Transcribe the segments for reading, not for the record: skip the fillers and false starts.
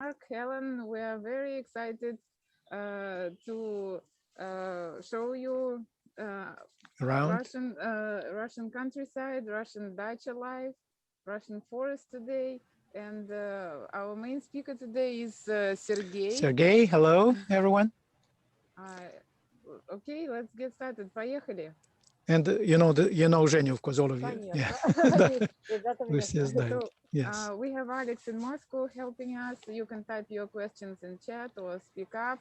Mark, Helen, we are very excited to show you Around. Russian countryside, Russian dacha life, Russian forest today. And our main speaker today is Sergey. Sergey, hello, everyone. Okay, let's get started. Поехали. And you know Zhenya, of course, all of you. Yeah. So, Yes. we have Alex in Moscow helping us. You can type your questions in chat or speak up.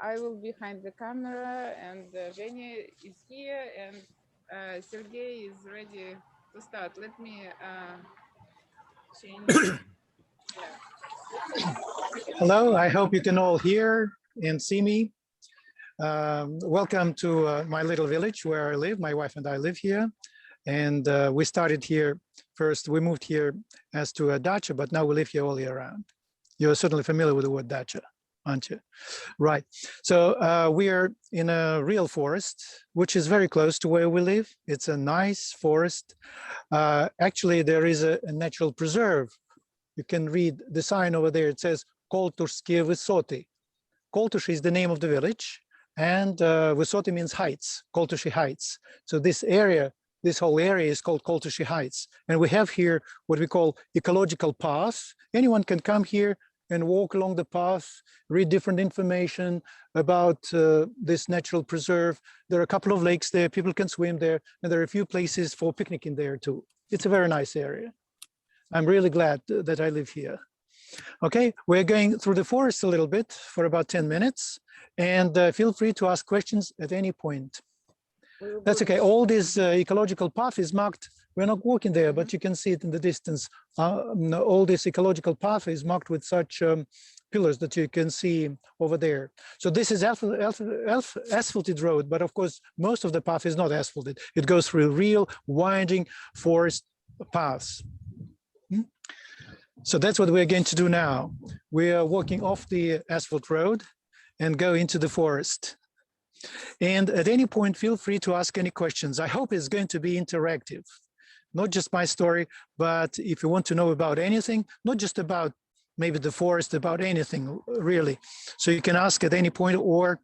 I will be behind the camera, and Zhenya is here, and Sergey is ready to start. Let me change. Hello, I hope you can all hear and see me. Welcome to my little village where I live. My wife and I live here. And we started here first. We moved here as to a dacha, but now we live here all year round. You're certainly familiar with the word dacha, aren't you? Right. So we are in a real forest, which is very close to where we live. It's a nice forest. Actually, there is a natural preserve. You can read the sign over there. It says Koltushskie Vysoti. Koltush is the name of the village, and Vysoti means heights, Koltushi Heights. So this area, this whole area is called Koltushi Heights. And we have here what we call ecological path. Anyone can come here and walk along the path, read different information about this natural preserve. There are a couple of lakes there, people can swim there, and there are a few places for picnicking there too. It's a very nice area. I'm really glad that I live here. Okay, we're going through the forest a little bit for about 10 minutes, and feel free to ask questions at any point. That's okay. All this ecological path is marked. We're not walking there, but you can see it in the distance. All this ecological path is marked with such pillars that you can see over there. So this is asphalted road, but of course, most of the path is not asphalted. It goes through real winding forest paths. So that's what we're going to do now. We are walking off the asphalt road and go into the forest. And at any point, feel free to ask any questions. I hope it's going to be interactive, not just my story, but if you want to know about anything, not just about maybe the forest, about anything really. So you can ask at any point or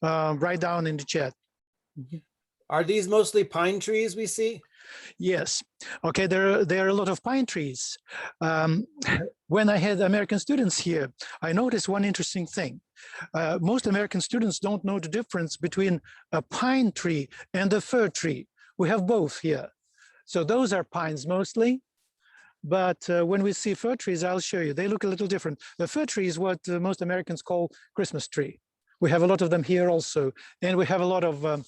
write down in the chat. Are these mostly pine trees we see? Yes. Okay, there are a lot of pine trees. When I had American students here, I noticed one interesting thing. Most American students don't know the difference between a pine tree and a fir tree. We have both here. So those are pines mostly. But when we see fir trees, I'll show you, they look a little different. The fir tree is what most Americans call Christmas tree. We have a lot of them here also. And we have a lot of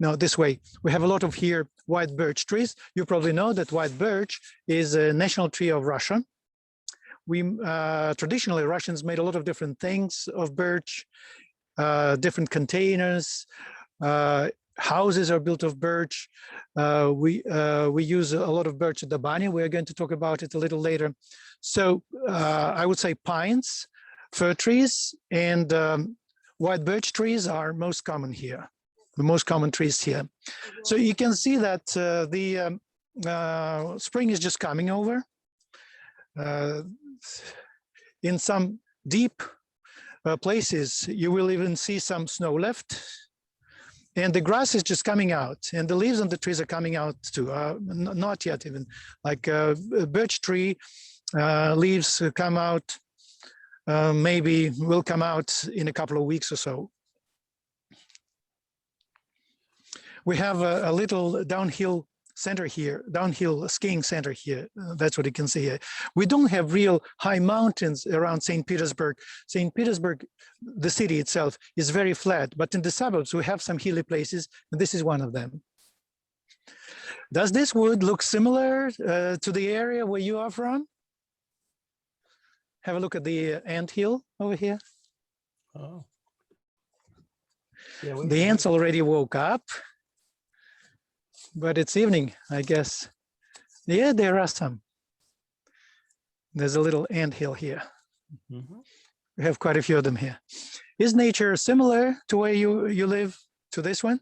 no, this way. We have a lot of here white birch trees. You probably know that white birch is a national tree of Russia. We traditionally, Russians made a lot of different things of birch, different containers, houses are built of birch. We use a lot of birch at the Bani. We're going to talk about it a little later. So I would say pines, fir trees, and white birch trees are most common here. The most common trees here. So you can see that the spring is just coming over. In some deep places, you will even see some snow left. And the grass is just coming out, and the leaves on the trees are coming out too. Not yet even. Like a birch tree, leaves come out, maybe will come out in a couple of weeks or so. We have a little downhill center here, downhill skiing center here. That's what you can see here. We don't have real high mountains around St. Petersburg. St. Petersburg, the city itself, is very flat, but in the suburbs, we have some hilly places, and this is one of them. Does this wood look similar to the area where you are from? Have a look at the ant hill over here. Oh. Yeah, the ants already woke up. But it's evening, I guess. Yeah, there are some. There's a little anthill here. Mm-hmm. We have quite a few of them here. Is nature similar to where you live to this one?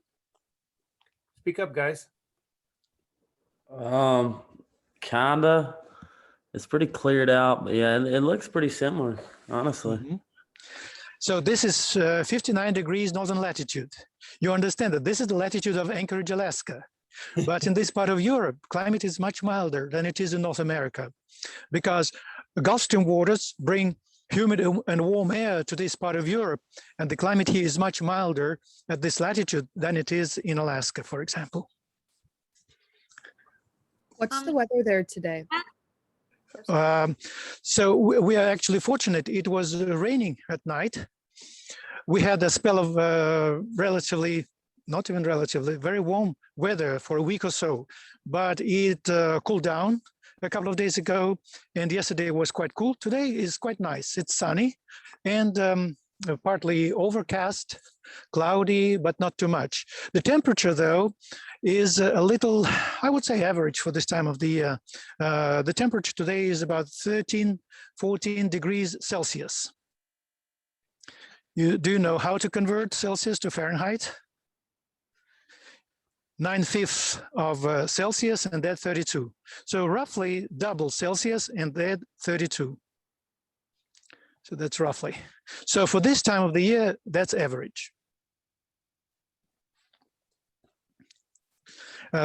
Speak up, guys. Kinda. It's pretty cleared out, but yeah, it looks pretty similar, honestly. Mhm. So this is 59 degrees northern latitude. You understand that this is the latitude of Anchorage, Alaska. But in this part of Europe, climate is much milder than it is in North America, because Gulf Stream waters bring humid and warm air to this part of Europe, and the climate here is much milder at this latitude than it is in Alaska, for example. What's the weather there today? So we are actually fortunate. It was raining at night. We had a spell of not even relatively, very warm weather for a week or so, but it cooled down a couple of days ago, and yesterday was quite cool. Today is quite nice. It's sunny and partly overcast, cloudy, but not too much. The temperature, though, is a little, I would say, average for this time of the year. The temperature today is about 13, 14 degrees Celsius. Do you know how to convert Celsius to Fahrenheit? 9/5 of Celsius, and that's 32. So roughly double Celsius, and that's 32. So that's roughly. So for this time of the year, that's average.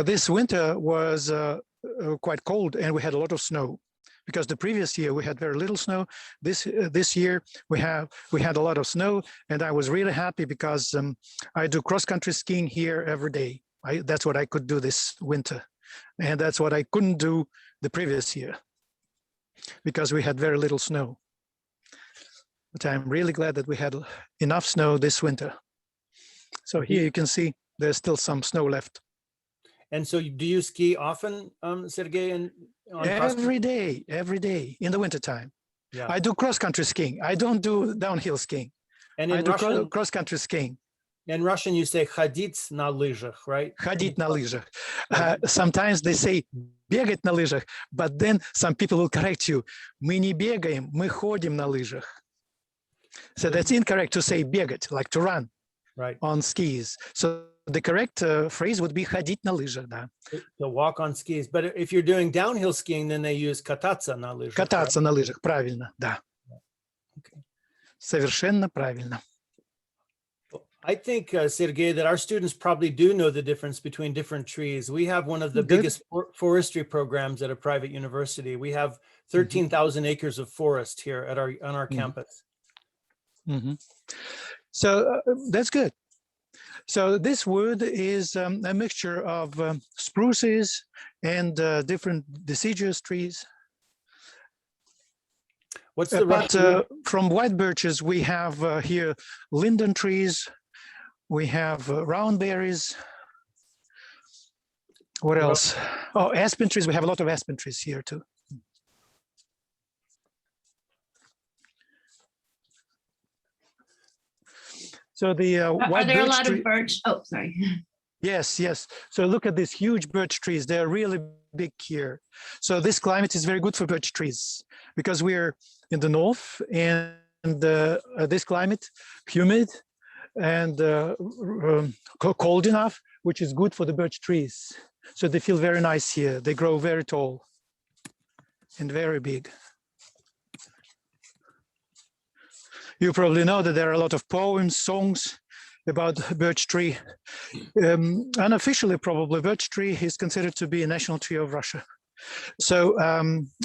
This winter was quite cold, and we had a lot of snow, because the previous year we had very little snow. This year we had a lot of snow, and I was really happy because I do cross-country skiing here every day. That's what I could do this winter, and that's what I couldn't do the previous year because we had very little snow. But I'm really glad that we had enough snow this winter. So here you can see there's still some snow left. And so do you ski often, Sergey? Every day in the wintertime. Yeah. I do cross-country skiing. I don't do downhill skiing. And I in do Russian, cross-country skiing. in Russian, you say ходить на лыжах, right? Ходить на лыжах. Sometimes they say бегать на лыжах, but then some people will correct you. Мы не бегаем, мы ходим на лыжах. So that's incorrect to say бегать, like to run, right, on skis. So the correct phrase would be ходить на лыжах, да. To walk on skis. But if you're doing downhill skiing, then they use кататься на лыжах. Кататься right? на лыжах, правильно, да. Okay. Совершенно правильно. I think, Sergey, that our students probably do know the difference between different trees. We have one of the biggest forestry programs at a private university. We have 13,000 acres of forest here at on our campus. So that's good. So this wood is a mixture of spruces and different deciduous trees. What's the But from white birches, we have here linden trees. We have round berries. What else? Oh, aspen trees. We have a lot of aspen trees here too. So the Are there a lot of birch? Oh, sorry. Yes, yes. So look at these huge birch trees. They're really big here. So this climate is very good for birch trees because we're in the north, and this climate, humid and cold enough, which is good for the birch trees. So they feel very nice here. They grow very tall and very big. You probably know that there are a lot of poems, songs about birch tree. Unofficially, probably, birch tree is considered to be a national tree of Russia. So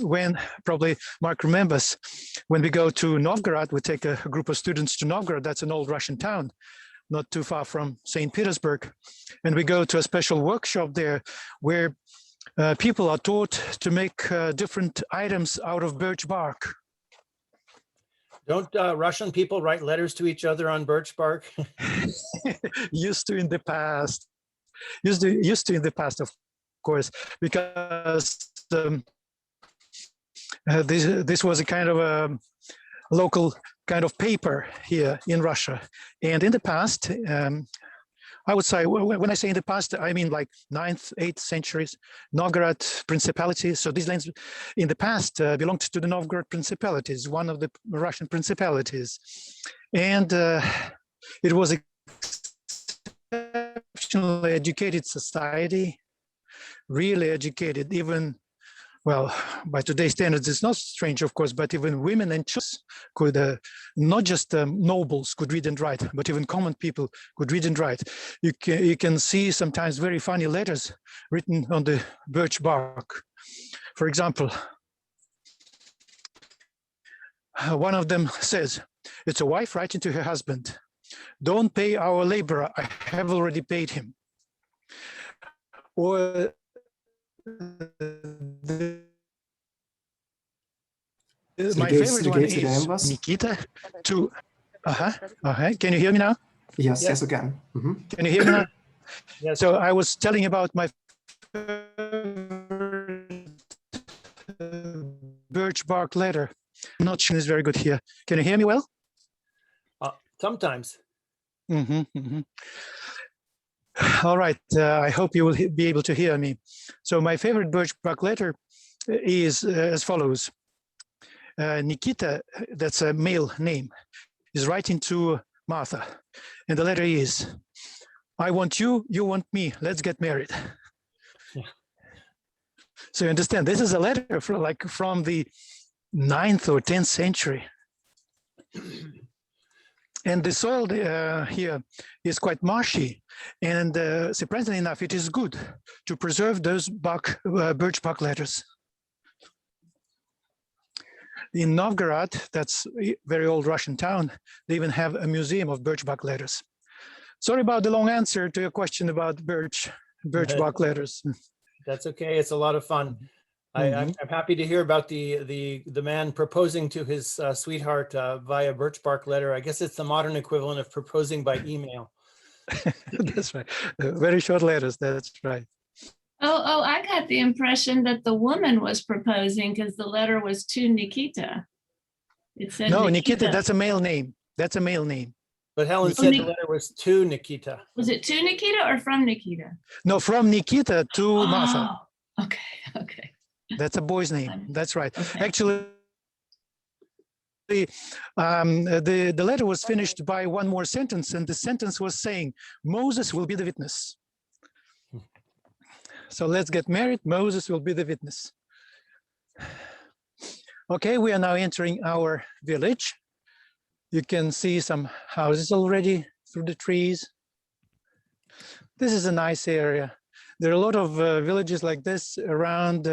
when, probably Mark remembers, when we go to Novgorod, we take a group of students to Novgorod. That's an old Russian town, not too far from St. Petersburg. And we go to a special workshop there where people are taught to make different items out of birch bark. Don't Russian people write letters to each other on birch bark? Used to in the past. Used to in the past, of course, because this was a kind of a local kind of paper here in Russia. And in the past, I would say, when I say in the past, I mean like 9th, 8th centuries, Novgorod Principality. So these lands in the past belonged to the Novgorod Principalities, one of the Russian principalities. And it was an exceptionally educated society, really educated, even well, by today's standards, it's not strange, of course, but even women and children could, not just nobles could read and write, but even common people could read and write. You can see sometimes very funny letters written on the birch bark. For example, one of them says, it's a wife writing to her husband, don't pay our laborer, I have already paid him. Or my favorite one is Nikita to, can you hear me now? Yes, yes, again. Can you hear me now? Yes. So I was telling about my birch bark letter. I'm not sure it's very good here. Can you hear me well? Sometimes. All right, I hope you will be able to hear me. So my favorite birch bark letter is as follows. Nikita, that's a male name, is writing to Martha. And the letter is, I want you, you want me, let's get married. Yeah. So you understand, this is a letter from the 9th or 10th century. And the soil here is quite marshy. And surprisingly enough, it is good to preserve those birch bark letters. In Novgorod, that's a very old Russian town, they even have a museum of birch bark letters. Sorry about the long answer to your question about birch bark letters. That's okay. It's a lot of fun. I'm happy to hear about the man proposing to his sweetheart via birch bark letter. I guess it's the modern equivalent of proposing by email. That's right. Very short letters. That's right. Oh, I got the impression that the woman was proposing because the letter was to Nikita. It said no, Nikita, that's a male name. That's a male name. But Helen said the letter was to Nikita. Was it to Nikita or from Nikita? No, from Nikita to Martha. Okay. That's a boy's name. That's right. Okay. Actually, the letter was finished by one more sentence, and the sentence was saying, Moses will be the witness. So let's get married. Moses will be the witness. Okay, we are now entering our village. You can see some houses already through the trees. This is a nice area. There are a lot of villages like this around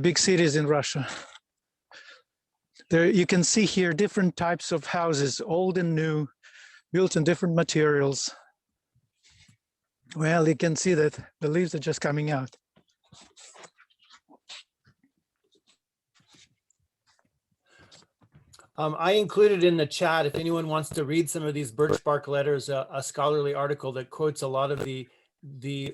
big cities in Russia. There you can see here different types of houses, old and new, built in different materials. Well, you can see that the leaves are just coming out. I included in the chat, if anyone wants to read some of these birch bark letters, a scholarly article that quotes a lot of the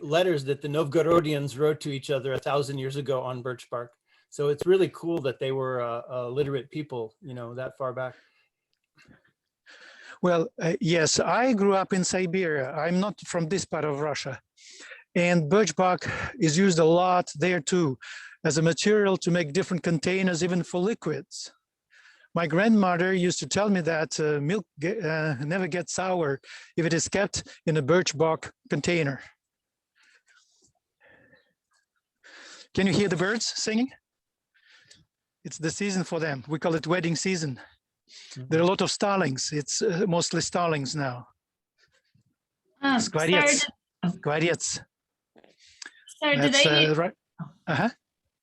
letters that the Novgorodians wrote to each other 1,000 years ago on birch bark. So it's really cool that they were literate people, you know, that far back. Well, yes, I grew up in Siberia. I'm not from this part of Russia. And birch bark is used a lot there too, as a material to make different containers, even for liquids. My grandmother used to tell me that milk never gets sour if it is kept in a birch bark container. Can you hear the birds singing? It's the season for them. We call it wedding season. There are a lot of starlings. It's mostly starlings now. Skvarets. Skvarets. Sir, do they right.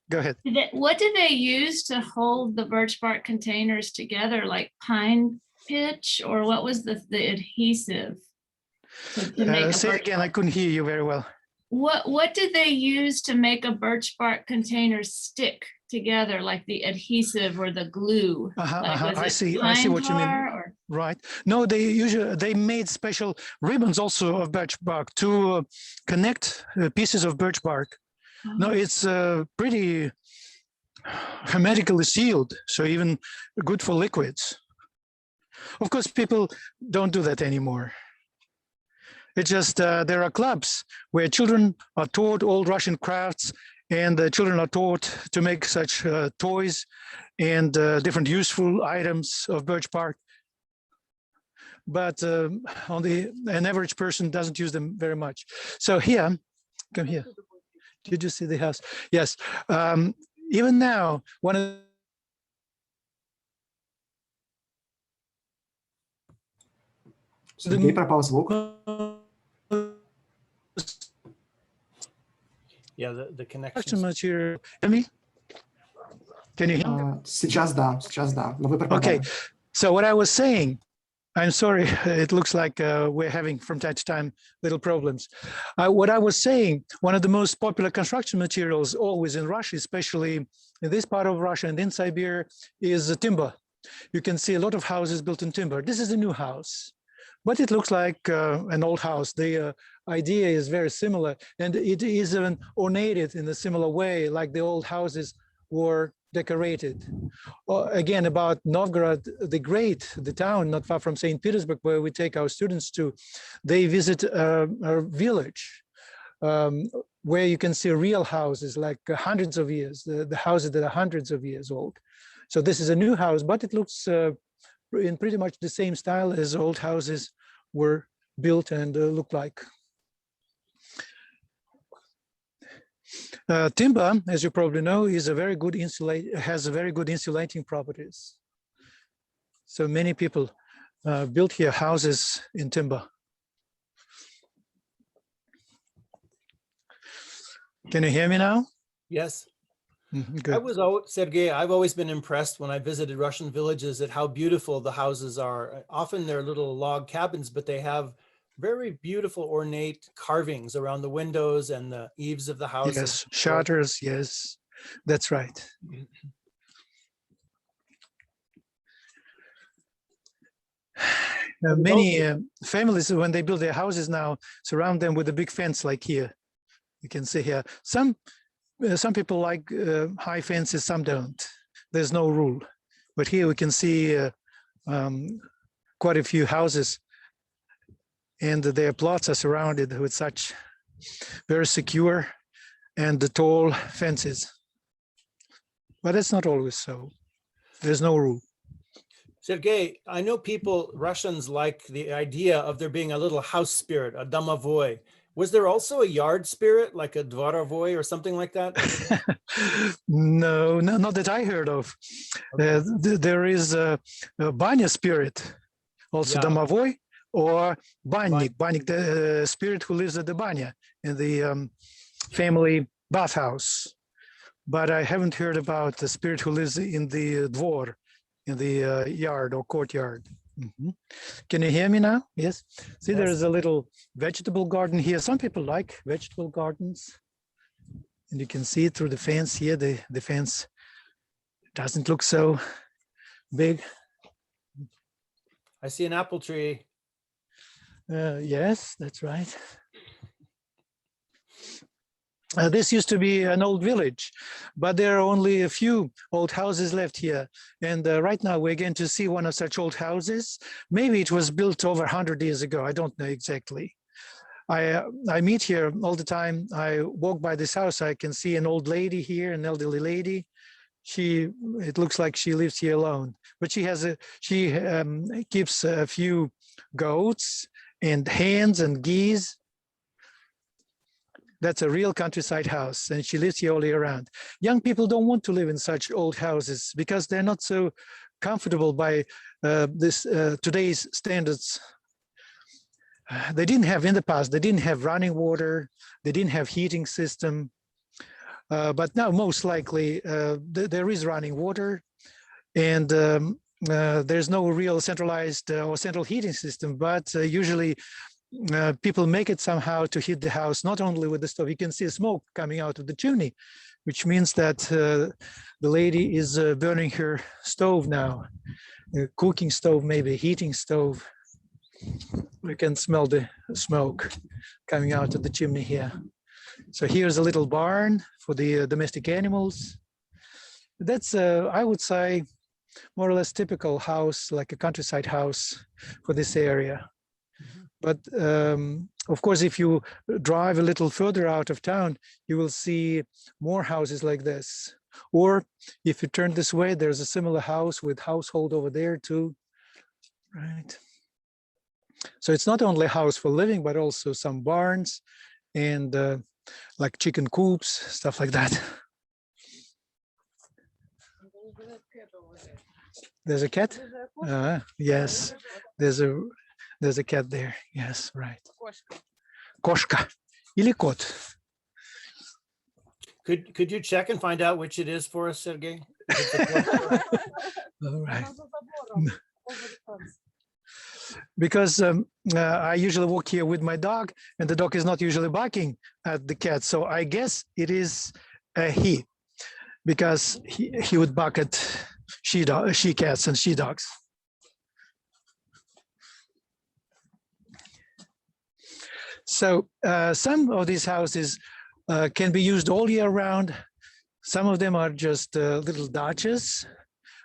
Go ahead. What do they use to hold the birch bark containers together, like pine pitch, or what was the adhesive? Say it again, I couldn't hear you very well. What did they use to make a birch bark container stick together, like the adhesive or the glue? I see what you mean. Or? Right. No, they made special ribbons also of birch bark to connect pieces of birch bark. No, it's pretty hermetically sealed, so even good for liquids. Of course, people don't do that anymore. It's just there are clubs where children are taught old Russian crafts, and the children are taught to make such toys and different useful items of birch bark. But an average person doesn't use them very much. So here, come here. Did you see the house? Yes. even now, one of Сергей, пропал звук. Yeah, the construction connection. material. Hear me? Can you hear me? Сейчас да, но вы Okay, пропадали. so what I was saying, I'm sorry, it looks like we're having from time to time little problems. What I was saying, one of the most popular construction materials always in Russia, especially in this part of Russia and in Siberia, is timber. You can see a lot of houses built in timber. This is a new house, but it looks like an old house. The idea is very similar, and it is even ornated in a similar way, like the old houses were decorated. Again, about Novgorod the Great, the town not far from St. Petersburg, where we take our students to, they visit a village where you can see real houses like hundreds of years, the houses that are hundreds of years old. So this is a new house, but it looks in pretty much the same style as old houses were built and look like. Timber, as you probably know, is a very good has a very good insulating properties. So many people built here houses in timber. Can you hear me now? Yes. Good. Sergey, I've always been impressed when I visited Russian villages at how beautiful the houses are. Often they're little log cabins, but they have very beautiful ornate carvings around the windows and the eaves of the houses. Yes, shutters, yes, that's right. Many families, when they build their houses now, surround them with a big fence like here. You can see here. Some people like high fences, some don't. There's no rule. But here we can see quite a few houses, and their plots are surrounded with such very secure and tall fences. But it's not always so. There's no rule. Sergey, I know Russians like the idea of there being a little house spirit, a domovoy. Was there also a yard spirit, like a dvorovoy or something like that? No, not that I heard of. Okay. There is a banya spirit, also domovoy, or bannik, the spirit who lives at the banya, in the family bathhouse. But I haven't heard about the spirit who lives in the dvor, in the yard or courtyard. Mm-hmm. Can you hear me now? Yes. See, yes. There is a little vegetable garden here. Some people like vegetable gardens. And you can see it through the fence here. The fence doesn't look so big. I see an apple tree. Yes, that's right. This used to be an old village, but there are only a few old houses left here. And right now we're going to see one of such old houses. Maybe it was built over 100 years ago. I don't know exactly. I meet here all the time. I walk by this house. I can see an old lady here, an elderly lady. It looks like she lives here alone, but she keeps a few goats and hens and geese. That's a real countryside house, and she lives here all year round. Young people don't want to live in such old houses because they're not so comfortable by today's standards. They didn't have in the past, they didn't have running water, they didn't have heating system, but now most likely there is running water, and there's no real centralized or central heating system, but usually people make it somehow to heat the house, not only with the stove. You can see smoke coming out of the chimney, which means that the lady is burning her stove now, a cooking stove, maybe a heating stove. We can smell the smoke coming out of the chimney here. So here's a little barn for the domestic animals. That's, I would say, more or less typical house, like a countryside house for this area. But of course, if you drive a little further out of town, you will see more houses like this. Or if you turn this way, there's a similar house with household over there too, right? So it's not only a house for living, but also some barns and like chicken coops, stuff like that. There's a cat? Yes, there's a cat there. Yes, right. Кошка. Кошка или кот. Could you check and find out which it is for us, Sergey? If it's a kошka. All right. Because I usually walk here with my dog, and the dog is not usually barking at the cat. So I guess it is a he, because he would bark at she cats and she dogs. So some of these houses can be used all year round. Some of them are just little dachas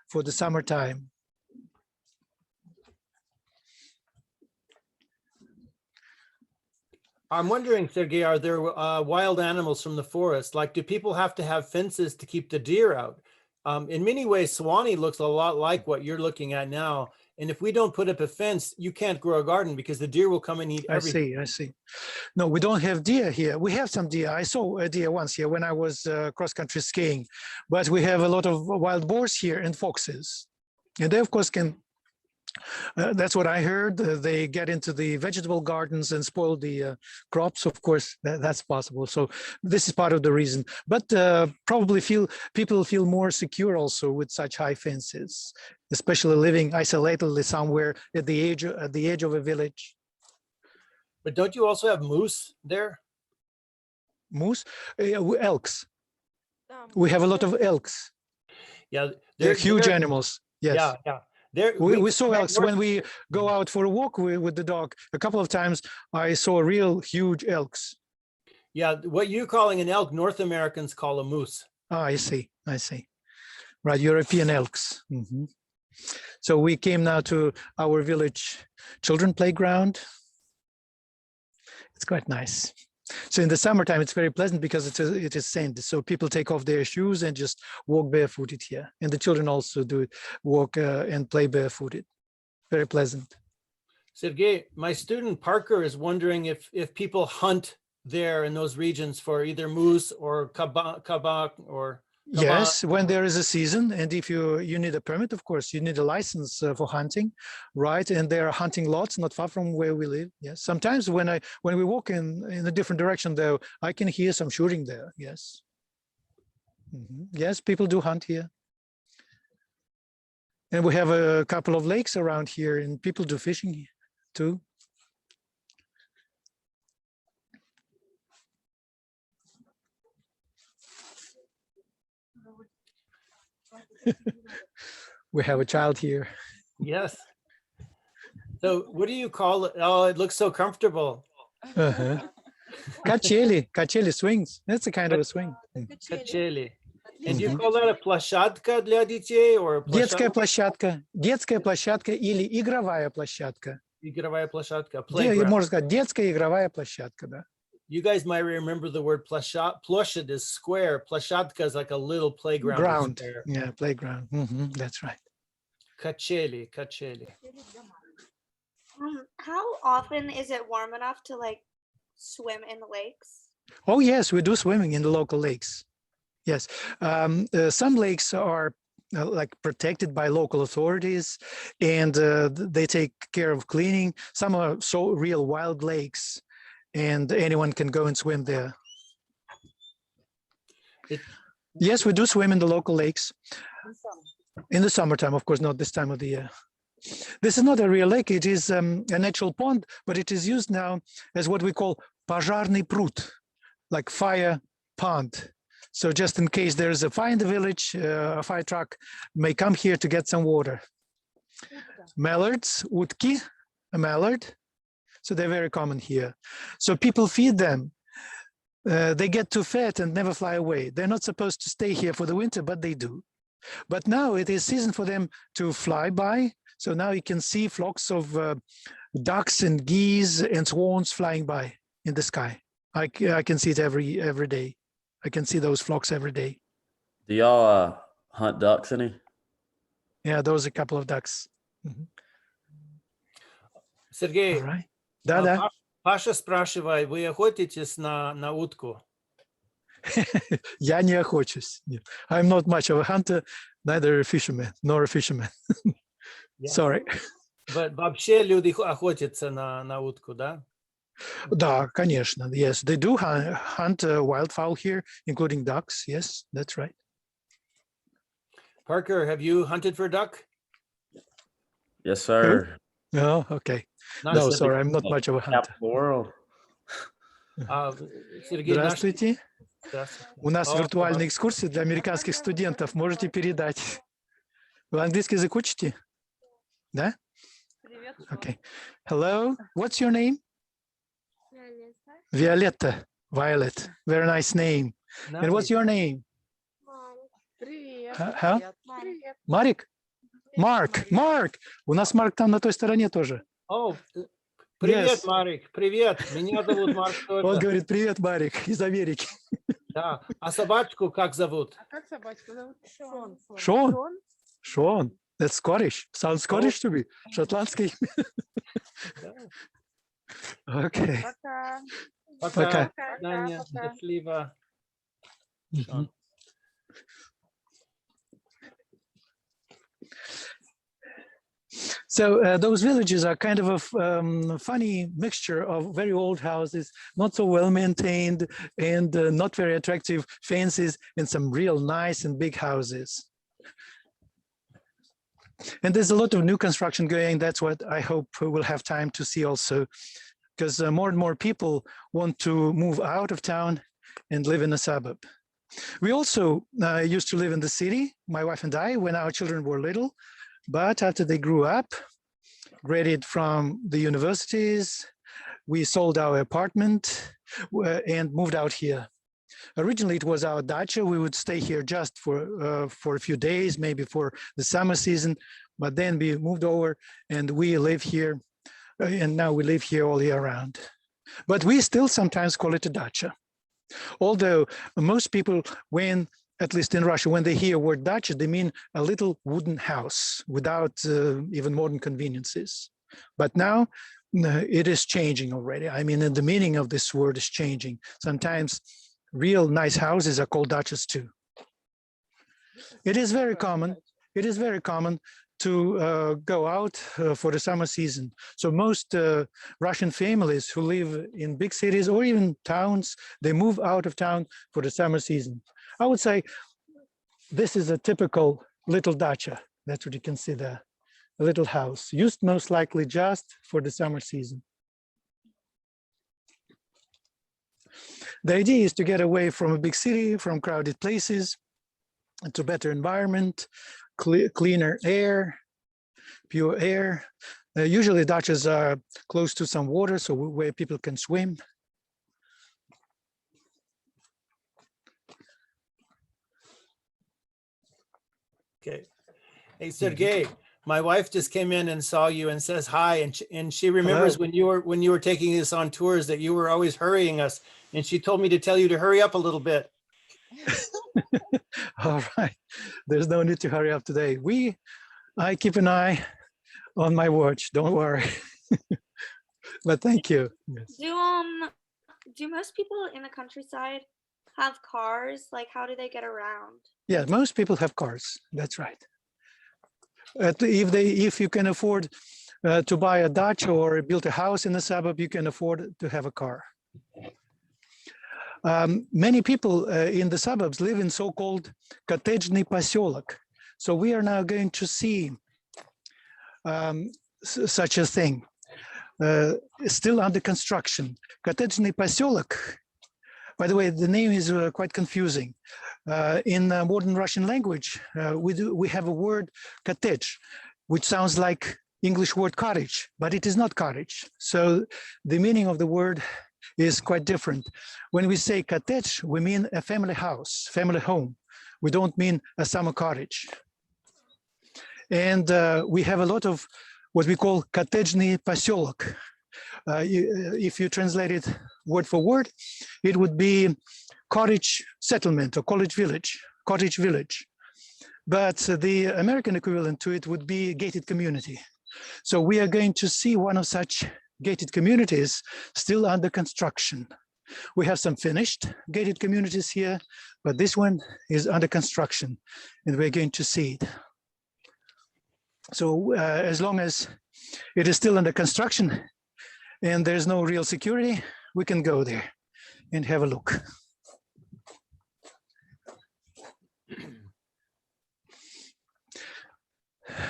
for the summertime. I'm wondering, Sergey, are there wild animals from the forest? Like, do people have to have fences to keep the deer out? In many ways, Sewanee looks a lot like what you're looking at now. And if we don't put up a fence, you can't grow a garden because the deer will come and eat everything. I see. No, we don't have deer here. We have some deer. I saw a deer once here when I was cross-country skiing, but we have a lot of wild boars here and foxes. And they, of course, can, that's what I heard. They get into the vegetable gardens and spoil the crops. Of course, that's possible. So this is part of the reason. But probably people feel more secure also with such high fences, especially living isolatedly somewhere at the edge of a village. But don't you also have moose there? Moose, elks. We have a lot of elks. Yeah, They're huge animals. Yes. Yeah. We saw elks when we go out for a walk with the dog. A couple of times I saw real huge elks. Yeah, what you're calling an elk, North Americans call a moose. Ah, I see. Right, European elks. Mm-hmm. So we came now to our village children playground. It's quite nice. So in the summertime, it's very pleasant because it is sand. So people take off their shoes and just walk barefooted here. And the children also do walk and play barefooted. Very pleasant. Sergey, my student Parker is wondering if people hunt there in those regions for either moose or kabak or Yes, when there is a season, and if you need a permit, of course, you need a license for hunting, right? And there are hunting lots not far from where we live. Yes, sometimes when we walk in a different direction, though, I can hear some shooting there. Yes, yes, people do hunt here, and we have a couple of lakes around here, and people do fishing here too. We have a child here. Yes. So what do you call it? Oh, it looks so comfortable. Качели swings. That's a kind of a swing. Качели. And do you call that a площадка для детей or Детская площадка или игровая площадка. Игровая площадка. Можно сказать, детская игровая площадка, да. You guys might remember the word ploshad is square. Plощадка is like a little playground. Ground. Yeah, playground. That's right. Качели. How often is it warm enough to like swim in the lakes? Oh yes, we do swimming in the local lakes. Yes, some lakes are like protected by local authorities, and they take care of cleaning. Some are so real wild lakes, and anyone can go and swim there. Yes, we do swim in the local lakes. In the summertime, of course, not this time of the year. This is not a real lake, it is a natural pond, but it is used now as what we call пожарный пруд, like fire pond. So just in case there's a fire in the village, a fire truck may come here to get some water. Mallards, utki, a mallard. So they're very common here. So people feed them. They get too fat and never fly away. They're not supposed to stay here for the winter, but they do. But now it is season for them to fly by. So now you can see flocks of ducks and geese and swans flying by in the sky. I can see it every day. I can see those flocks every day. Do y'all hunt ducks any? Yeah, those are a couple of ducks. Sergey, All right. Да. Паша спрашивает, вы охотитесь на утку? Я не охочусь. Нет. I'm not much of a hunter, neither a fisherman, nor a fisherman. Yes. Sorry. Вообще люди охотятся на утку, да? Да, конечно. Yes, they do hunt wildfowl here, including ducks. Yes, that's right. Parker, have you hunted for duck? Yes, sir. Oh, okay. Наш, No, sorry, I'm not much of a Cap hunter. the world. Сергей, наш... Здравствуйте. Здравствуйте. У нас О, виртуальная экскурсия для американских студентов. Можете передать. Вы английский язык учите? Да? Okay. Hello, what's your name? Violetta. Violet. Very nice name. And what's your name? Привет. How? Привет. Марик? Марк. Марк. У нас Марк там на той стороне тоже. О, привет, Yes. Марик, привет. Меня зовут Марк Он тоже. говорит, привет, Марик, из Америки. Да. А собачку как зовут? А как собачку зовут? Шон. Шон. Шон. That's Scottish. Sounds Scottish to me. Шотландский. Okay. Пока. Пока. Пока. Таня, счастливо. Шон. So those villages are kind of a funny mixture of very old houses, not so well maintained, and not very attractive fences, and some real nice and big houses. And there's a lot of new construction going. That's what I hope we'll have time to see also, because more and more people want to move out of town and live in a suburb. We also used to live in the city, my wife and I, when our children were little. But after they grew up, graduated from the universities, we sold our apartment and moved out here. Originally, it was our dacha. We would stay here just for a few days, maybe for the summer season. But then we moved over and we live here. And now we live here all year round. But we still sometimes call it a dacha. Although most people, when at least in Russia, when they hear word dacha, they mean a little wooden house without even modern conveniences. But now it is changing already. I mean, the meaning of this word is changing. Sometimes real nice houses are called dachas too. It is very common. It is very common to go out for the summer season. So most Russian families who live in big cities or even towns, they move out of town for the summer season. I would say this is a typical little dacha. That's what you can see there, a little house, used most likely just for the summer season. The idea is to get away from a big city, from crowded places, to better environment, cleaner air, pure air. Usually dachas are close to some water, so where people can swim. Okay. Hey, Sergey, my wife just came in and saw you and says hi, and she remembers Hello. when you were taking us on tours that you were always hurrying us, and she told me to tell you to hurry up a little bit. All right, there's no need to hurry up today. I keep an eye on my watch, don't worry. But thank you. Yes. Do most people in the countryside have cars? Like, how do they get around? Yeah, most people have cars, that's right. If you can afford to buy a dacha or build a house in the suburb, you can afford to have a car. Many people in the suburbs live in so-called коттеджный поселок. So we are now going to see such a thing, still under construction. Коттеджный поселок, by the way, the name is quite confusing. In modern Russian language, we have a word cottage, which sounds like English word cottage, but it is not cottage. So the meaning of the word is quite different. When we say cottage, we mean a family house, family home. We don't mean a summer cottage. And we have a lot of what we call коттеджный поселок. If you translate it word for word, it would be cottage settlement or cottage village. But the American equivalent to it would be gated community. So we are going to see one of such gated communities still under construction. We have some finished gated communities here, but this one is under construction and we're going to see it. So as long as it is still under construction and there's no real security, we can go there and have a look.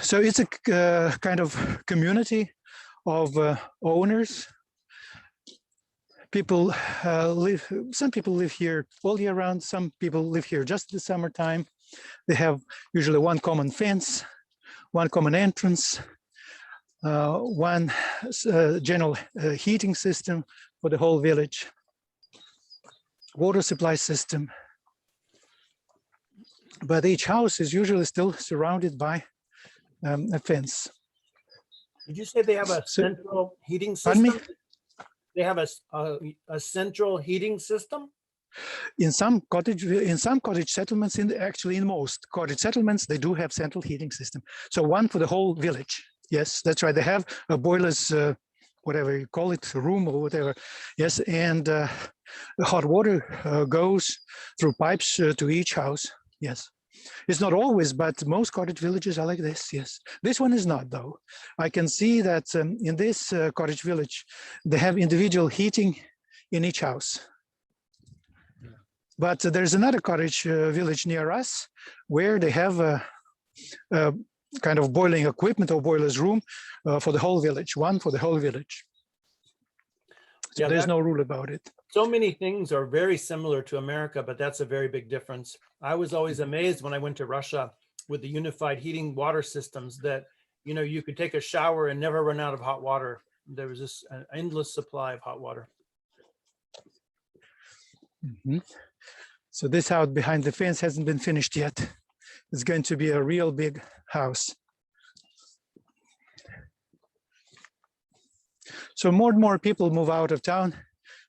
So it's a kind of community of owners. People some people live here all year round. Some people live here just the summertime. They have usually one common fence, one common entrance, one general heating system for the whole village, water supply system. But each house is usually still surrounded by a fence. Did you say they have a So- central heating Pardon me? system? They have a central heating system? In some cottage settlements, actually in most cottage settlements, they do have central heating system. So one for the whole village. Yes, that's right. They have a boilers, whatever you call it, room or whatever. Yes, and the hot water goes through pipes to each house. Yes. It's not always, but most cottage villages are like this, yes. This one is not, though. I can see that in this cottage village, they have individual heating in each house. But there's another cottage village near us where they have a kind of boiling equipment or boilers room for the whole village, one for the whole village. So Yeah, there's that- no rule about it. So many things are very similar to America, but that's a very big difference. I was always amazed when I went to Russia with the unified heating water systems that, you know, you could take a shower and never run out of hot water. There was just an endless supply of hot water. Mhm. So this house behind the fence hasn't been finished yet. It's going to be a real big house. So more and more people move out of town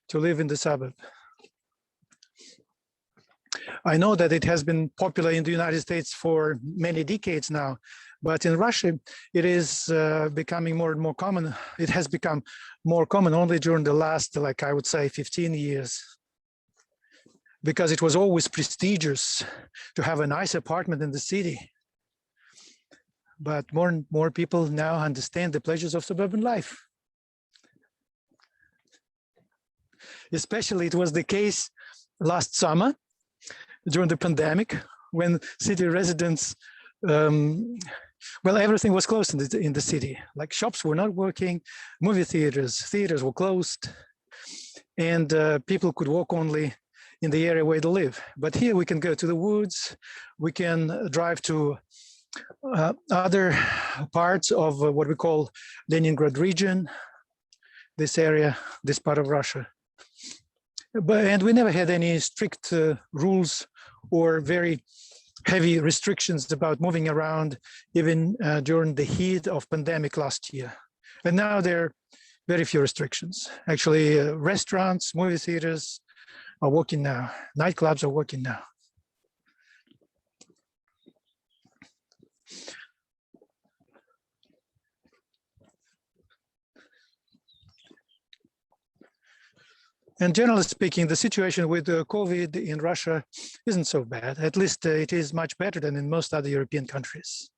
to live in the suburb. I know that it has been popular in the United States for many decades now, but in Russia, it is becoming more and more common. It has become more common only during the last, like I would say, 15 years. Because it was always prestigious to have a nice apartment in the city. But more and more people now understand the pleasures of suburban life. Especially it was the case last summer during the pandemic when city residents, well, everything was closed in the city. Like shops were not working, movie theaters were closed, and people could walk only in the area where they live. But here we can go to the woods, we can drive to other parts of what we call Leningrad region, this area, this part of Russia. And we never had any strict rules or very heavy restrictions about moving around, even during the heat of pandemic last year. And now there are very few restrictions. Actually, restaurants, movie theaters are working now. Nightclubs are working now. And generally speaking, the situation with COVID in Russia isn't so bad. At least it is much better than in most other European countries.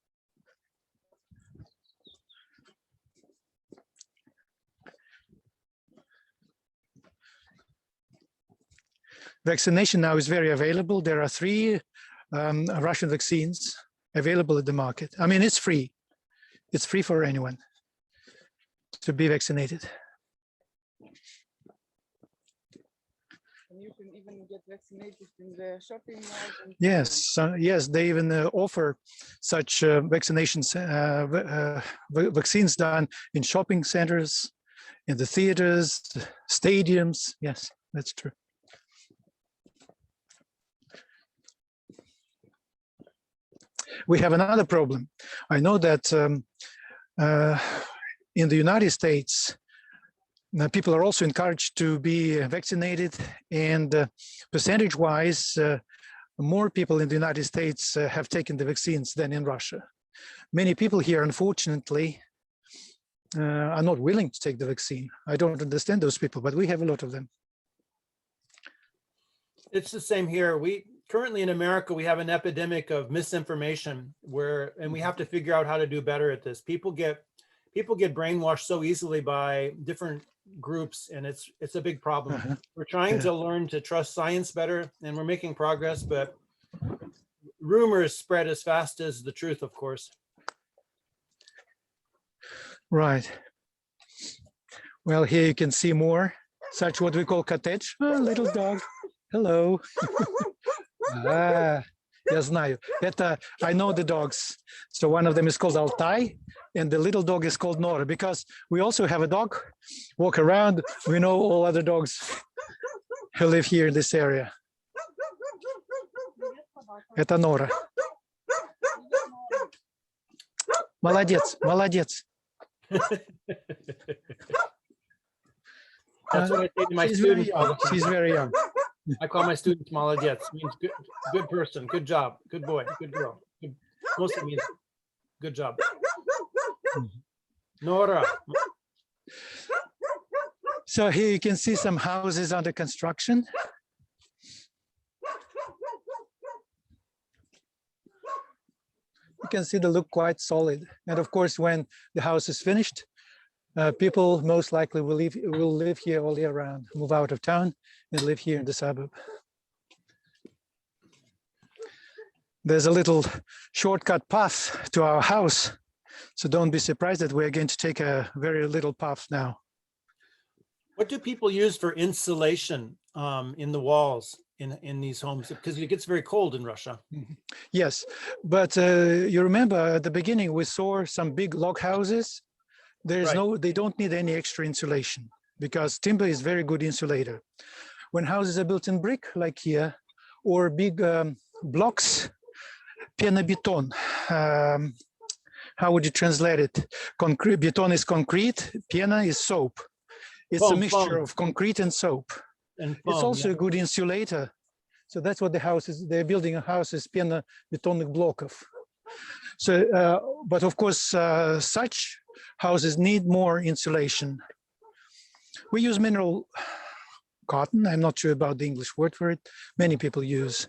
Vaccination now is very available. There are 3 Russian vaccines available at the market. I mean, it's free. It's free for anyone to be vaccinated. And you can even get vaccinated in the shopping malls. And Yes, yes, they even offer such vaccinations, vaccines done in shopping centers, in the theaters, stadiums. Yes, that's true. We have another problem. I know that in the United States, people are also encouraged to be vaccinated, and percentage-wise, more people in the United States have taken the vaccines than in Russia. Many people here, unfortunately, are not willing to take the vaccine. I don't understand those people, but we have a lot of them. It's the same here. We currently in America, we have an epidemic of misinformation and we have to figure out how to do better at this. People get brainwashed so easily by different groups, and it's a big problem. We're trying to learn to trust science better, and we're making progress, but rumors spread as fast as the truth, of course. Right. Well, here you can see more, such what we call cottage. Oh, little dog. Hello. Я знаю. I know the dogs. So one of them is called Altai, and the little dog is called Nora, because we also have a dog, walk around. We know all other dogs who live here in this area. Это Nora. Молодец, молодец. That's what I say to my students all the time. She's very young. I call my students молодец. Means good person, good job, good boy, good girl. Mostly means good job. Nora. So here you can see some houses under construction. You can see they look quite solid. And of course, when the house is finished, people most likely will live here all year round, move out of town and live here in the suburb. There's a little shortcut path to our house. So don't be surprised that we're going to take a very little path now. What do people use for insulation in the walls in these homes? Because it gets very cold in Russia. Yes, but you remember at the beginning we saw some big log houses. They don't need any extra insulation because timber is very good insulator. When houses are built in brick like here, or big blocks, пеноbeton, how would you translate it? Concrete, beton is concrete, pena is soap. It's a mixture of concrete and soap. And foam, it's also a good insulator. So that's what the house is. They're building a house is пенобетонных блоков. So, but of course, such houses need more insulation. We use mineral cotton. I'm not sure about the English word for it. Many people use.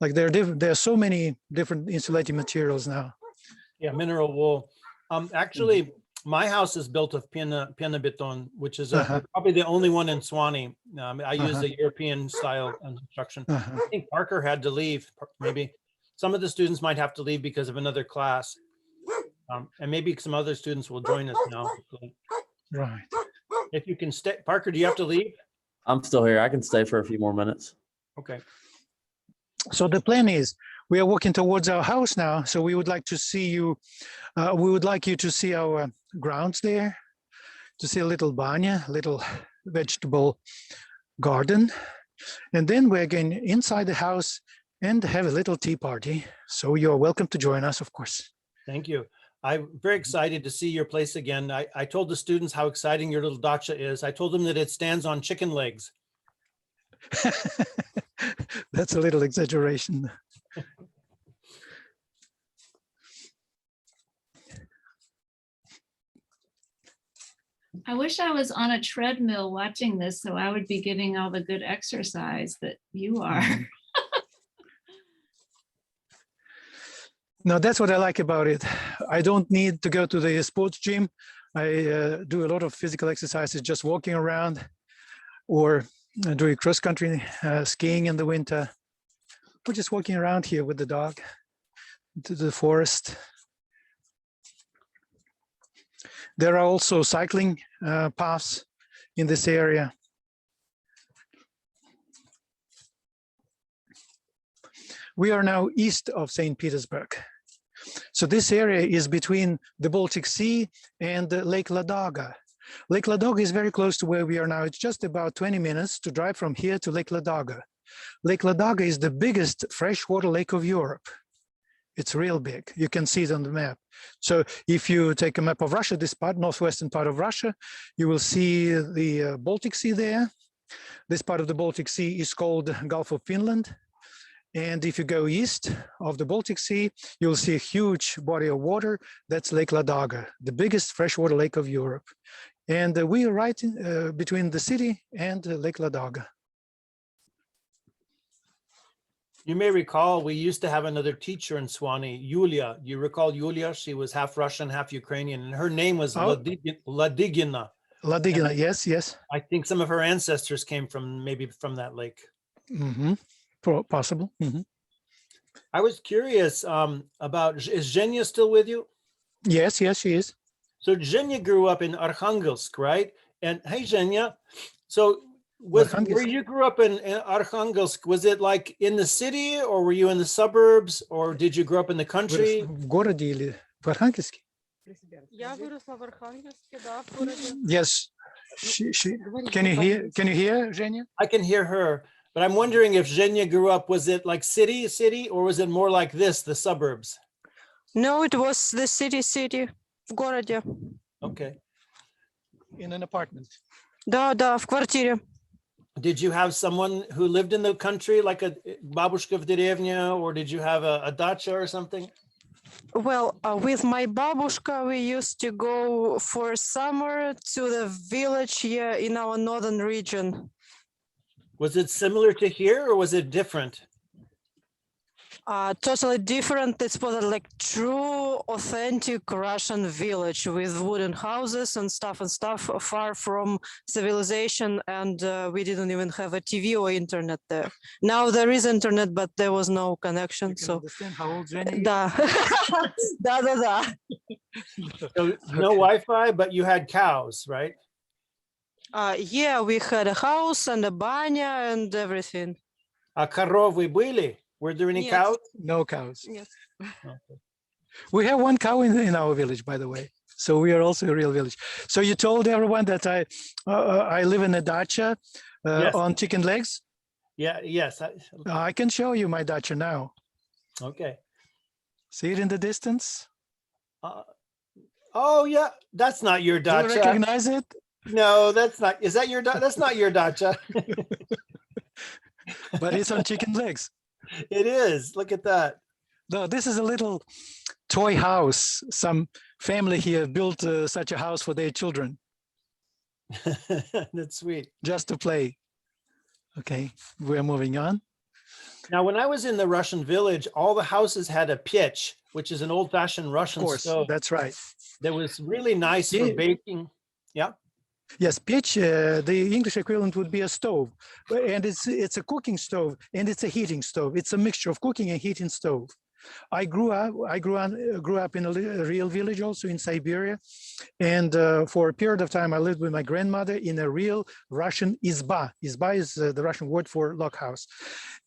Like there are so many different insulating materials now. Yeah, mineral wool. Actually, my house is built of pena-beton, which is probably the only one in Sewanee. I use the European style construction. I think Parker had to leave. Maybe some of the students might have to leave because of another class. And maybe some other students will join us now. Right. If you can stay. Parker, do you have to leave? I'm still here. I can stay for a few more minutes. Okay. So the plan is we are walking towards our house now. So we would like to see you. We would like you to see our grounds there, to see a little banya, little vegetable garden. And then we're going inside the house and have a little tea party. So you're welcome to join us, of course. Thank you. I'm very excited to see your place again. I told the students how exciting your little dacha is. I told them that it stands on chicken legs. That's a little exaggeration. I wish I was on a treadmill watching this, so I would be getting all the good exercise that you are. No, that's what I like about it. I don't need to go to the sports gym. I do a lot of physical exercises, just walking around or doing cross-country skiing in the winter. Or just walking around here with the dog to the forest. There are also cycling paths in this area. We are now east of St. Petersburg. So this area is between the Baltic Sea and Lake Ladoga. Lake Ladoga is very close to where we are now. It's just about 20 minutes to drive from here to Lake Ladoga. Lake Ladoga is the biggest freshwater lake of Europe. It's real big. You can see it on the map. So if you take a map of Russia, this part, northwestern part of Russia, you will see the Baltic Sea there. This part of the Baltic Sea is called Gulf of Finland. And if you go east of the Baltic Sea, you'll see a huge body of water. That's Lake Ladoga, the biggest freshwater lake of Europe. And we are right in, between the city and Lake Ladoga. You may recall we used to have another teacher in Sewanee, Yulia. You recall Yulia? She was half Russian, half Ukrainian, and her name was Oh. Ladigina. Ladigina, yes, yes. I think some of her ancestors came from maybe from that lake. Mm-hmm. Possible. Mm-hmm. I was curious about, is Zhenya still with you? Yes, yes, she is. So Zhenya grew up in Arkhangelsk, right? And hey, Zhenya, so where Arkhangelsk. you grew up in Arkhangelsk, was it like in the city or were you in the suburbs or did you grow up in the country? В городе или в Архангельске? Я выросла в Архангельске, да, в городе. Yes. Can you hear, Zhenya? I can hear her, but I'm wondering if Zhenya grew up, was it like city, or was it more like this, the suburbs? No, it was the city, в городе. Okay. In an apartment. Да, да, в квартире. Did you have someone who lived in the country, like a babushka в деревне, or did you have a dacha or something? Well, with my babushka, we used to go for summer to the village here in our northern region. Was it similar to here or was it different? Totally different. It was like true, authentic Russian village with wooden houses and stuff, far from civilization. And we didn't even have a TV or internet there. Now there is internet, but there was no connection. You can So, understand how old Zhenya is? да. Да. So no Wi-Fi, but you had cows, right? Yeah, we had a house and a banya and everything. А коровы были? Were there any Нет. cows? No cows. Yes. Okay. We have one cow in our village, by the way. So we are also a real village. So you told everyone that I live in a dacha Yes. on chicken legs. Yeah, yes. I can show you my dacha now. Okay. See it in the distance? Oh yeah, that's not your Do you dacha. recognize it? No, that's not. Is that your dacha? That's not your dacha. But it's on chicken legs. It is. Look at that. No, this is a little toy house. Some family here built such a house for their children That's sweet. just to play. Okay, we're moving on. Now, when I was in the Russian village, all the houses had a pitch, which is an old-fashioned Of Russian course, stove that's right. that was really nice for Yeah. baking. Yeah. Yes, pitch, the English equivalent would be a stove, and it's a cooking stove and it's a heating stove. It's a mixture of cooking and heating stove. I grew up in a real village also in Siberia, and for a period of time I lived with my grandmother in a real Russian izba. Izba is the Russian word for log house,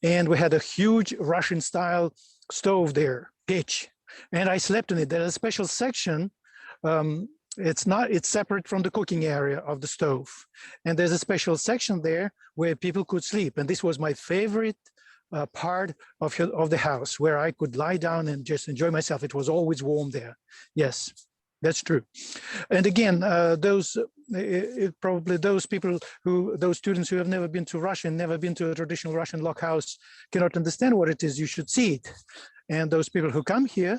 and we had a huge Russian style stove there, pitch, and I slept in it. There's a special section. It's separate from the cooking area of the stove. And there's a special section there where people could sleep. And this was my favorite part of the house where I could lie down and just enjoy myself. It was always warm there. Yes, that's true. And again, probably those students who have never been to Russia and never been to a traditional Russian log house cannot understand what it is. You should see it. And those people who come here,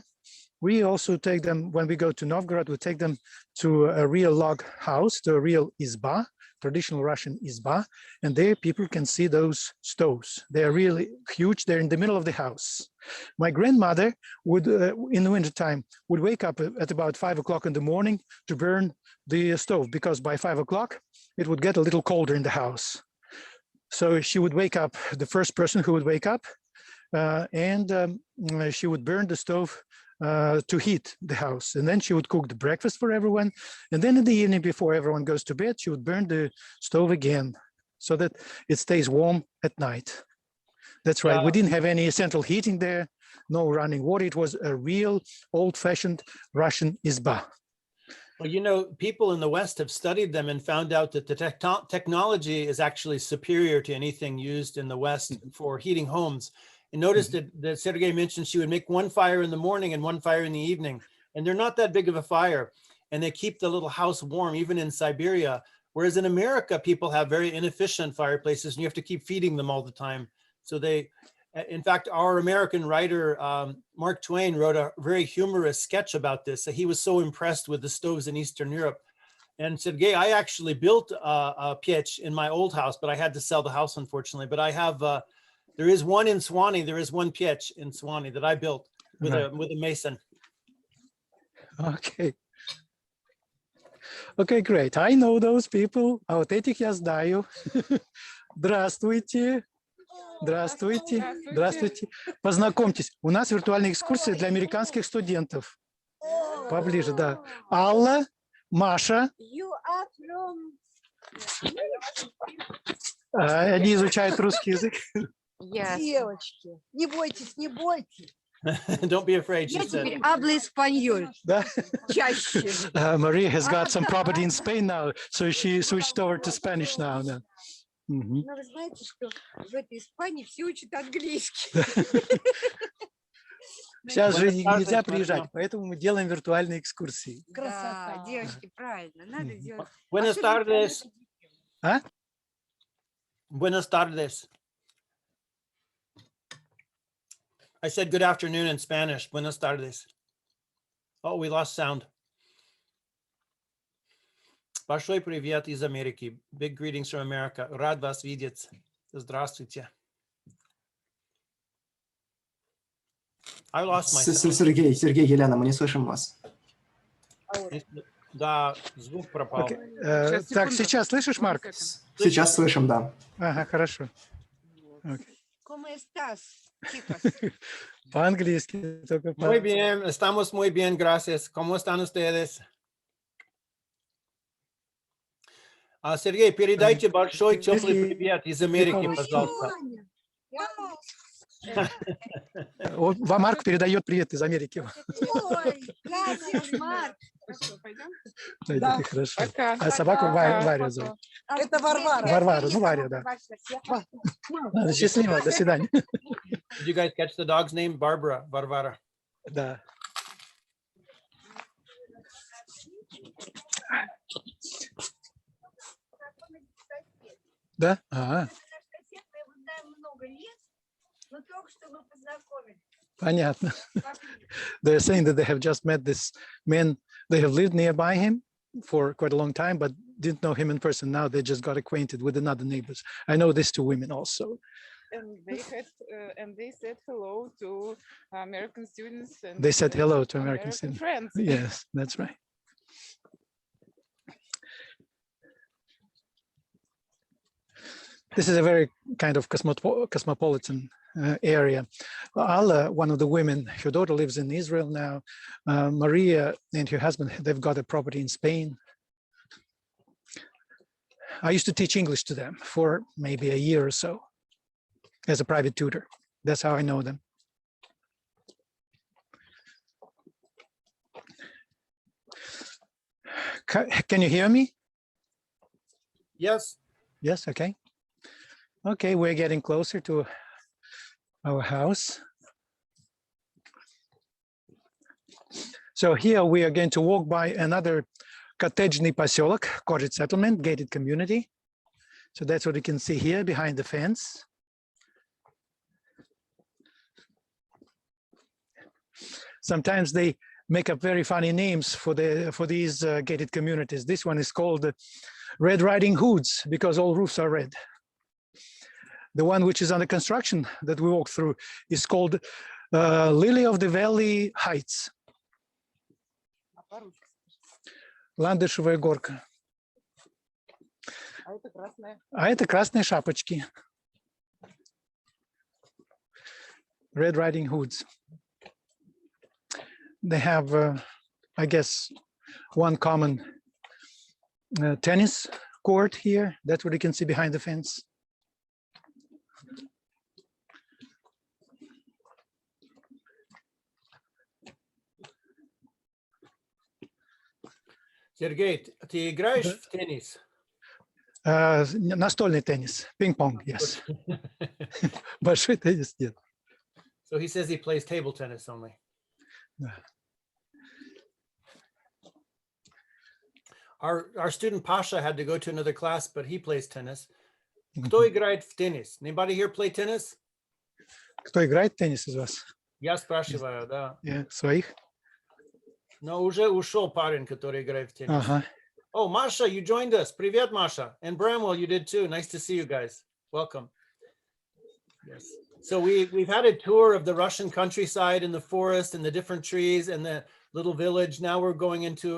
we also take them, when we go to Novgorod, we take them to a real log house, to a real izba, traditional Russian izba, and there people can see those stoves. They're really huge. They're in the middle of the house. My grandmother would, in the wintertime, would wake up at about 5 o'clock in the morning to burn the stove, because by 5 o'clock, it would get a little colder in the house. So she would wake up, the first person who would wake up, and she would burn the stove to heat the house. And then she would cook the breakfast for everyone. And then in the evening, before everyone goes to bed, she would burn the stove again so that it stays warm at night. That's right. We didn't have any central heating there, no running water. It was a real old-fashioned Russian izba. Well, you know, people in the West have studied them and found out that the technology is actually superior to anything used in the West for heating homes. And notice that Sergei mentioned she would make one fire in the morning and one fire in the evening. And they're not that big of a fire. And they keep the little house warm, even in Siberia. Whereas in America, people have very inefficient fireplaces and you have to keep feeding them all the time. So they, in fact, our American writer, Mark Twain, wrote a very humorous sketch about this. He was so impressed with the stoves in Eastern Europe. And Sergei, I actually built a pitch in my old house, but I had to sell the house, unfortunately. But I have There is one in Sewanee. There is one pitch in Sewanee that I built with Right. a mason. Okay. Okay, great. I know those people. А вот этих я знаю. Здравствуйте. Здравствуйте. Здравствуйте. Познакомьтесь. У нас виртуальная экскурсия для американских студентов. Поближе, да. Алла, Маша. You are from... Они изучают русский язык. Девочки, не бойтесь, не бойтесь. Don't be afraid, she Я said. теперь hablo español Да. чаще. Maria has got some property in Spain now, so she switched over to Spanish now. Мгм. Но вы знаете, что в этой Испании все учат английский. Сейчас же Buenas tardes, нельзя Maria. приезжать, поэтому мы делаем виртуальные экскурсии. Да, девочки, правильно, надо делать. Buenas Особенно tardes. А? Buenas tardes. I said good afternoon in Spanish. Buenas tardes. Oh, we lost sound. Большой привет из Америки. Big greetings from America. Рад вас видеть. Здравствуйте. I lost my sound. Сергей, Елена, мы не слышим вас. Да, звук пропал. Окей. Сейчас, Так, секунду. сейчас слышишь, Марк? Сейчас слышим, да. Ага, хорошо. Окей. ¿Cómo estás, chicos? По-английски только. Muy bien, estamos muy bien, gracias. ¿Cómo están ustedes? Сергей, передайте большой теплый привет из Америки, пожалуйста. Марк передает привет из Америки. Ой, gracias, Марк. Хорошо, пойдем? Да. Хорошо. Пока. А собаку Пока. Варя зовут. Это Варвара. Варвара, ну Варя, да. Счастливо, до свидания. Did you guys catch the dog's name? Barbara, Varvara. Да. Да? Ага, понятно. They're saying that they have just met this man. They have lived nearby him for quite a long time, but didn't know him in person. Now they just got acquainted with another neighbors. I know these two women also. And they said hello to American students. And They said hello to American students. friends. Yes, that's right. This is a very kind of cosmopolitan area. Alla, one of the women, her daughter lives in Israel now. Maria and her husband, they've got a property in Spain. I used to teach English to them for maybe a year or so as a private tutor. That's how I know them. Can you hear me? Yes. Yes, okay. Okay, we're getting closer to our house. So here we are going to walk by another cottagный поселок, cottage settlement, gated community. So that's what you can see here behind the fence. Sometimes they make up very funny names for these gated communities. This one is called Red Riding Hoods because all roofs are red. The one which is under construction that we walk through is called Lily of the Valley Heights. Ландышевая горка. А это красные шапочки. Red Riding Hoods. They have, I guess, one common tennis court here. That's what you can see behind the fence. Сергей, ты играешь в теннис? Настольный теннис, пинг-понг, yes. Большой теннис нет. So he says he plays table tennis only. Our student Pasha had to go to another class, but he plays tennis. Кто играет в теннис? Anybody here play tennis? Кто играет в теннис из вас? Я спрашиваю, да. Своих? Но уже ушел парень, который играет в теннис. Ага. Oh, Masha, you joined us. Привет, Masha. And Bramwell, you did too. Nice to see you guys. Welcome. Yes. So we've had a tour of the Russian countryside and the forest and the different trees and the little village. Now we're going into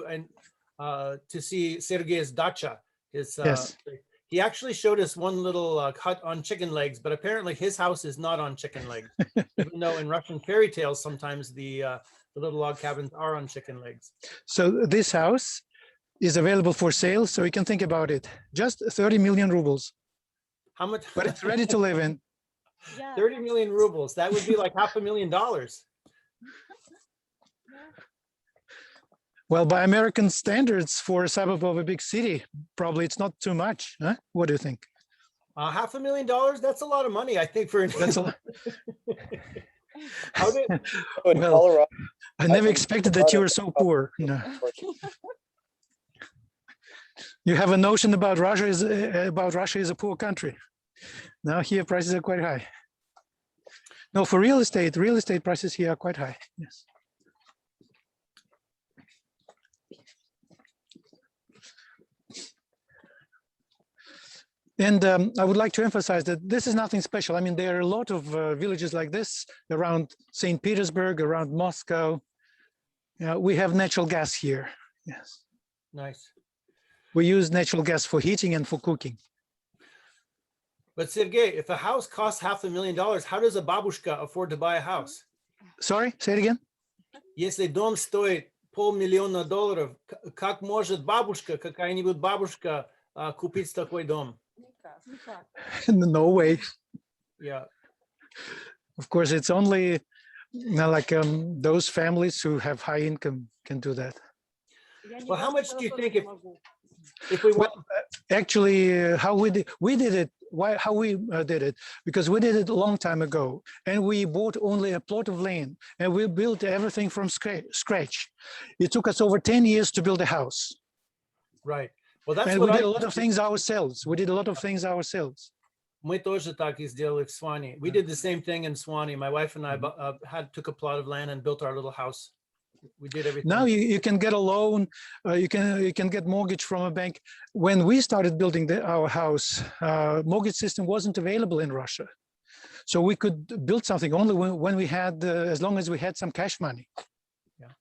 to see Sergei's dacha. Yes. He actually showed us one little hut on chicken legs, but apparently his house is not on chicken legs, even though in Russian fairy tales sometimes the little log cabins are on chicken legs. So this house is available for sale, so you can think about it. Just 30 million rubles. How much? But it's ready to live in. 30 million rubles. That would be like $500,000. Well, by American standards for a suburb of a big city, probably it's not too much. Huh? What do you think? $500,000? That's a lot of money, I think, for That's a lot. How did, Well, I never expected that you were so poor. No. You have a notion about Russia is a poor country. Now here prices are quite high. No, for real estate prices here are quite high. Yes. And I would like to emphasize that this is nothing special. I mean, there are a lot of villages like this around St. Petersburg, around Moscow. We have natural gas here. Yes. nice. We use natural gas for heating and for cooking. But Sergey, if a house costs $500,000, how does a babushka afford to buy a house? Sorry, say it again. Если дом стоит $500,000, как может бабушка, какая-нибудь бабушка купить такой дом? No way. Yeah. Of course, it's only like those families who have high income can do that. Well, how much do you think if we want? Well, actually, how we did it? How we did it? Because we did it a long time ago, and we bought only a plot of land, and we built everything from scratch. It took us over 10 years to build a house. Right. Well, that's And what we did a lot of things ourselves. Мы тоже так и сделали в Sewanee. We did the same thing in Sewanee. My wife and I took a plot of land and built our little house. We did everything. Now you can get a loan. You can get mortgage from a bank. When we started building our house, mortgage system wasn't available in Russia, so we could build something only when we had, as long as we had some cash money. Yeah.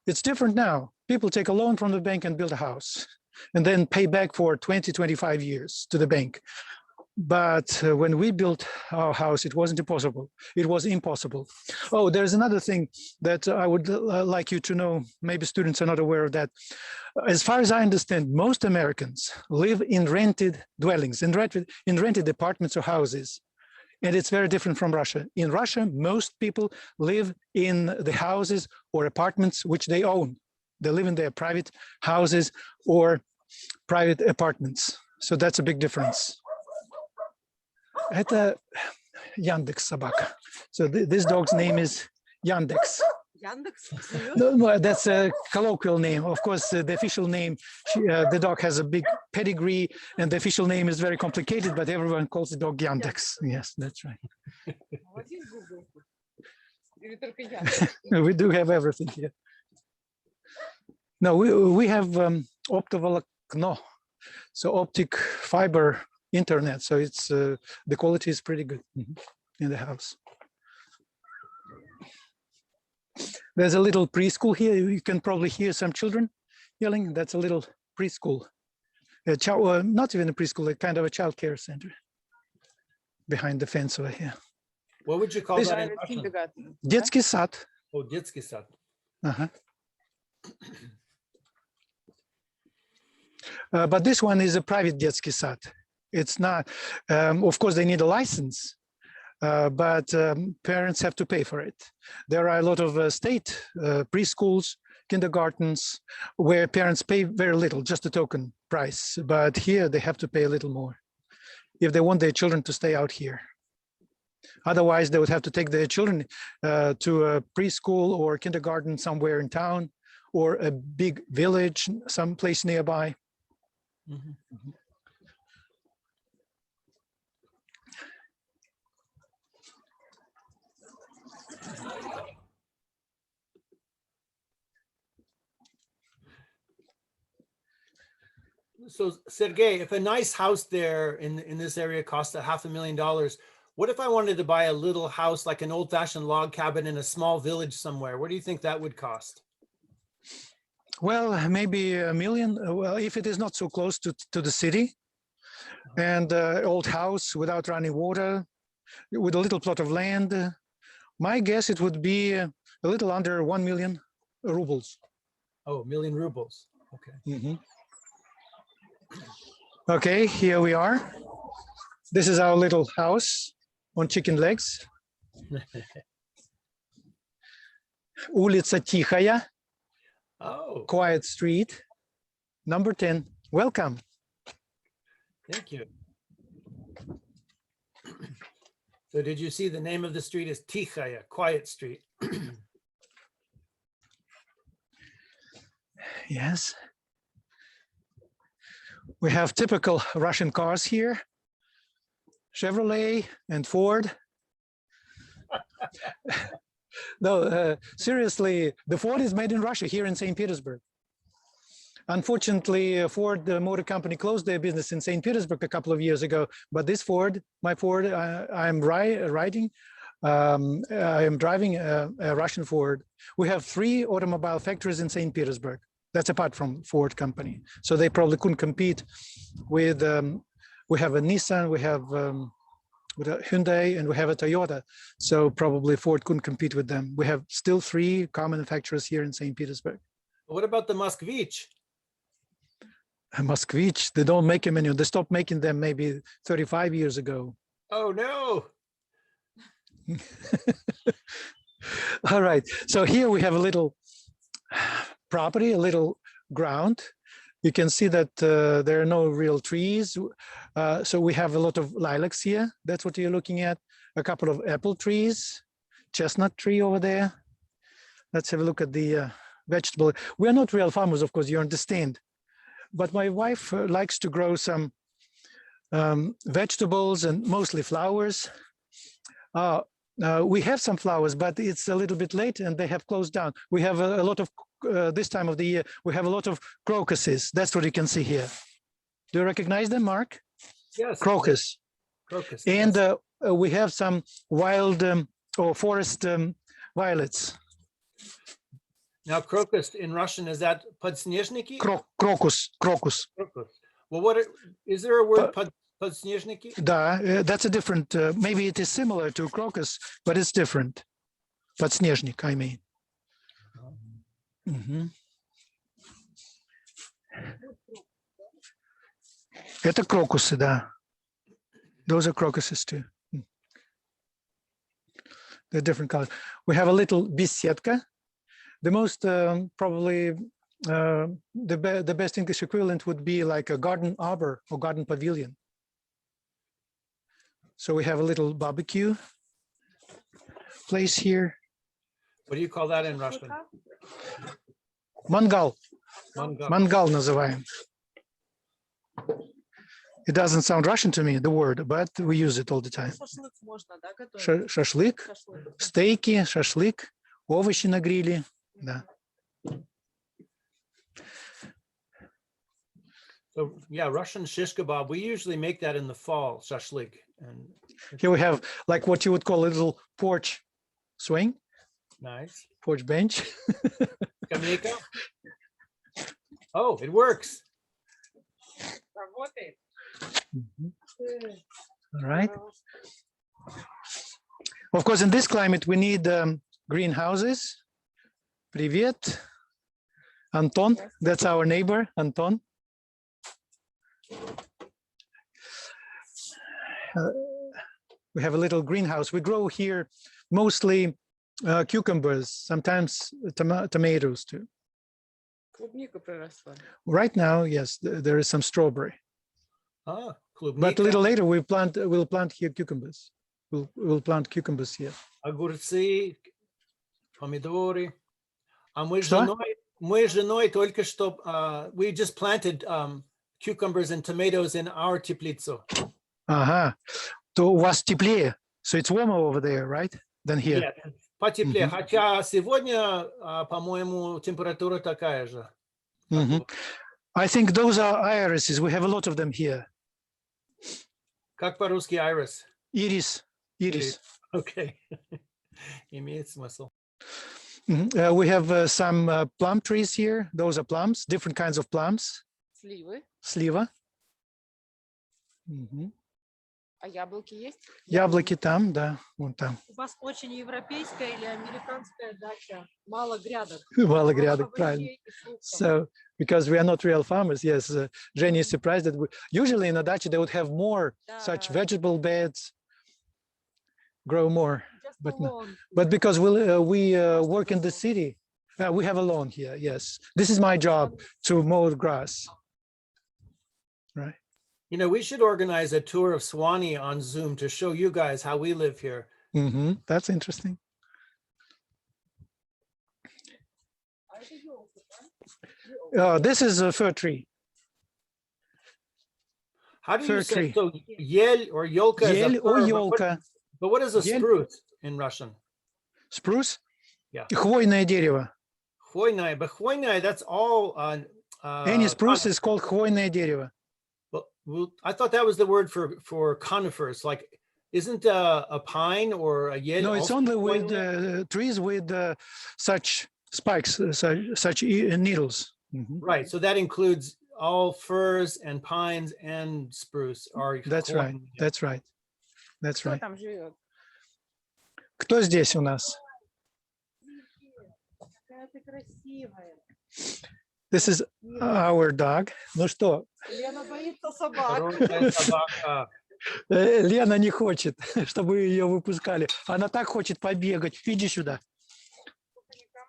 It's different now. People take a loan from the bank and build a house, and then pay back for 20, 25 years to the bank. But when we built our house, it wasn't impossible. It was impossible. Oh, there's another thing that I would like you to know. Maybe students are not aware of that. As far as I understand, most Americans live in rented dwellings, in rented apartments or houses. And it's very different from Russia. In Russia, most people live in the houses or apartments which they own. They live in their private houses or private apartments. So that's a big difference. Это Yandex собака. So this dog's name is Yandex. Яндекс? No, that's a colloquial name. Of course, the official name, the dog has a big pedigree, and the official name is very complicated, but everyone calls the dog Yandex. Yes, that's right. We do have everything here. No, we have optovolokno, so optic fiber internet. So it's the quality is pretty good in the house. There's a little preschool here. You can probably hear some children yelling. That's a little preschool. Not even a preschool, a kind of a child care center behind the fence over here. What would you call that in Russian? Детский сад. Oh, детский сад. But this one is a private детский сад. It's not, of course, they need a license, but parents have to pay for it. There are a lot of state preschools, kindergartens, where parents pay very little, just a token price. But here they have to pay a little more if they want their children to stay out here. Otherwise, they would have to take their children to a preschool or kindergarten somewhere in town or a big village, someplace nearby. So Sergey, if a nice house there in this area costs $500,000, What if I wanted to buy a little house, like an old-fashioned log cabin in a small village somewhere? What do you think that would cost? Well, maybe $1 million. Well, if it is not so close to the city, and old house without running water, with a little plot of land, my guess it would be a little under 1 million rubles. Oh, 1 million rubles. Okay. Mhm. Okay, here we are. This is our little house on chicken legs. Улица Тихая, Oh, quiet street, number 10. Welcome. thank you. So did you see the name of the street is Tichaya, Quiet Street? Yes. We have typical Russian cars here. Chevrolet and Ford. No, seriously, the Ford is made in Russia here in St. Petersburg. Unfortunately, Ford Motor Company closed their business in St. Petersburg a couple of years ago, but this Ford, my Ford, I am driving a Russian Ford. We have 3 automobile factories in St. Petersburg. That's apart from Ford company. So they probably couldn't compete with, we have a Nissan, we have with a Hyundai, and we have a Toyota. So probably Ford couldn't compete with them. We have still 3 car manufacturers here in St. Petersburg. What about the Moskvich? Moskvich, they don't make them anymore. They stopped making them maybe 35 years ago. Oh, no. All right, so here we have a little property, a little ground. You can see that there are no real trees. So we have a lot of lilacs here. That's what you're looking at. A couple of apple trees, chestnut tree over there. Let's have a look at the vegetable. We're not real farmers, of course, you understand. But my wife likes to grow some vegetables and mostly flowers. We have some flowers, but it's a little bit late and they have closed down. We have a lot of, this time of the year, we have a lot of crocuses. That's what you can see here. Do you recognize them, Mark? Yes. Crocus. Crocus. And yes. we have some wild or forest violets. Now, crocus in Russian, is that подснежники? Crocus. Crocus. Well, is there a word подснежники? Да, that's a different, maybe it is similar to crocus, but it's different. Подснежник, I mean. Это крокусы, да. Those are crocuses too. They're different colors. We have a little bеседка. The most probably the best English equivalent would be like a garden arbor or garden pavilion. So we have a little barbecue place here. What do you call that in Russian? Mangал. Mangal. Mangал называем. It doesn't sound Russian to me, the word, but we use it all the time. Шашлык, стейки, шашлык, овощи на гриле. Да. So yeah, Russian shish kebab. We usually make that in the fall, shashlik. And here we have like what you would call a little porch swing. Nice. Porch bench. Скамейка. Oh, it works. All right. Of course, in this climate, we need greenhouses. Привет. Anton, that's our neighbor, Anton. We have a little greenhouse. We grow here mostly cucumbers, sometimes tomatoes too. Right now, yes, there is some strawberry. Ah, but a little later we'll plant here cucumbers. We'll plant cucumbers here. Огурцы, помидоры. А мы с женой только что, we just planted cucumbers and tomatoes in our теплицу. Ага. То у вас теплее. So it's warmer over there, right? Than here. Нет, потеплее. Хотя сегодня, по-моему, температура такая же. I think those are irises. We have a lot of them here. Как по-русски iris? Iris. Iris. Okay. Имеет смысл. We have some plum trees here. Those are plums, different kinds of plums. Сливы. Слива. Мгм. А яблоки есть? Яблоки там, да, вон там. У вас очень европейская или американская дача? Мало грядок. Мало грядок, правильно. So, because we are not real farmers, yes, Jenny is surprised that usually in a dacha they would have more such vegetable beds, grow more, but because we work in the city, we have a lawn here, yes. This is my job, to mow the grass, right? You know, we should organize a tour of Sewanee on Zoom to show you guys how we live here. That's interesting. This is a fir tree. How do you Fir say tree. so? Yel or yolka is a Ель or fir, елка. but what is a Yel. spruce in Russian? Spruce? Yeah. Хвойное дерево. Хвойная, but хвойная, that's all Any spruce is called хвойное дерево. Well, I thought that was the word for conifers. Like, isn't a pine or a yel? No, it's also only with hvoyная? trees with such spikes, such needles. Right. So that includes all firs and pines and spruce. Are That's right. hvoyные. That's right. That's Кто right. там живет? Кто здесь у нас? Какая ты красивая. This is our dog. Ну что, Лена боится собак. Хорошая собака. Лена не хочет, чтобы ее выпускали. Она так хочет побегать. Иди сюда.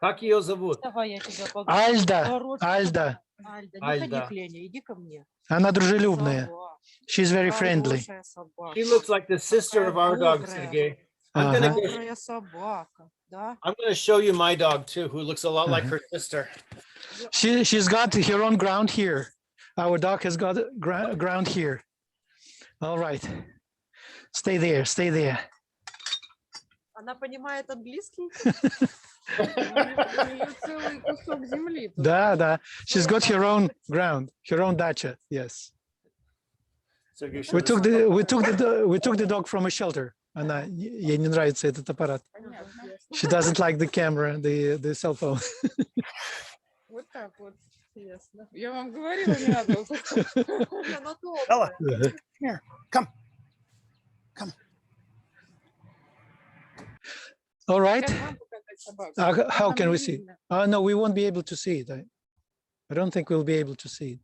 Как ее зовут? Давай я тебя погладю. Альда. Хорошая. Альда. Альда, не Альда. ходи к Лене, иди ко мне. Она дружелюбная. Собака. She's very friendly. Хорошая собака. She looks like the sister of our dog, Добрая. Sergey. I'm gonna go. Добрая собака, да? I'm gonna show you my dog too, who looks a lot like her sister. She's got her own ground here. Our dog has got ground here. All right. Stay there. Stay there. Она понимает английский? У нее целый кусок земли. тут. Да, да. She's got her own ground, her own dacha. Yes. Sergey, We took the dog from a shelter. Она, ей не нравится этот аппарат. Понятно. She doesn't like the camera, the cell phone. Вот так вот. Ясно. Я вам говорила, не надо выпускать. Она добрая. Here, come. All right. Как вам показать собаку? How Там can we не see? видно. No, we won't be able to see it. I don't think we'll be able to see it.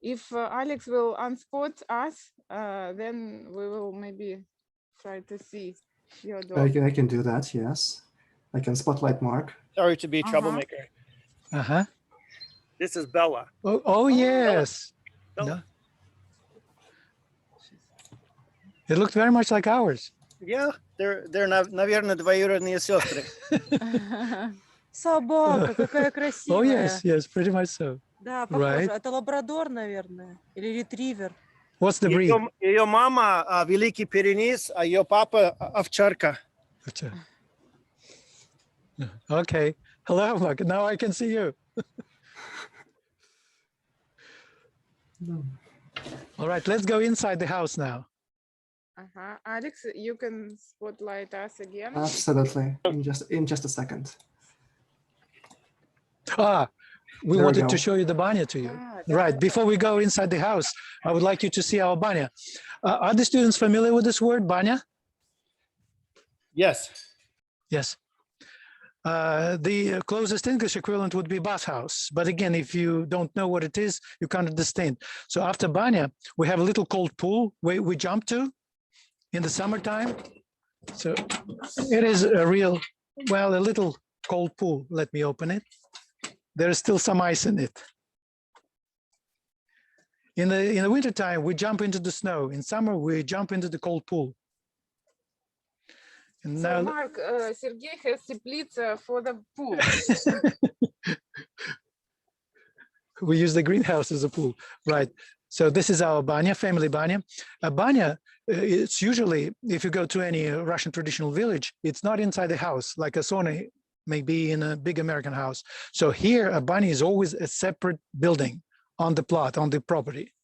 If Alex will unspot us, then we will maybe try to see your dog. I can do that, yes. I can spotlight mark. Sorry to be a Uh-huh. troublemaker. Uh-huh. This is Bella. Oh yes. Bella. No. It looked very much like ours. Yeah, they're наверное, двоюродные сестры. Собака, какая красивая. Oh yes, pretty much so. Да, Right. похоже. Это лабрадор, наверное. Или ретривер. What's the breed? Ее мама великий пиренис, а ее папа овчарка. Okay. Hello, Mark. Now I can see you. All right, let's go inside the house now. Alex, you can spotlight us again. Absolutely. In just a second. We There we wanted go. to show you the banya to you. да, Right. да. Before we go inside the house, I would like you to see our banya. Are the students familiar with this word, banya? Yes. Yes. The closest English equivalent would be bathhouse. But again, if you don't know what it is, you can't understand. So after banya, we have a little cold pool where we jump to in the summertime. So it is a real, well, a little cold pool. Let me open it. There is still some ice in it. In the wintertime, we jump into the snow. In summer, we jump into the cold pool. And So now, Mark, Sergey has teplitsa for the pool. we use the greenhouse as a pool, right? So this is our banya, family banya. A banya, it's usually, if you go to any Russian traditional village, it's not inside the house, like a sauna may be in a big American house. So here, a banya is always a separate building on the plot, on the property.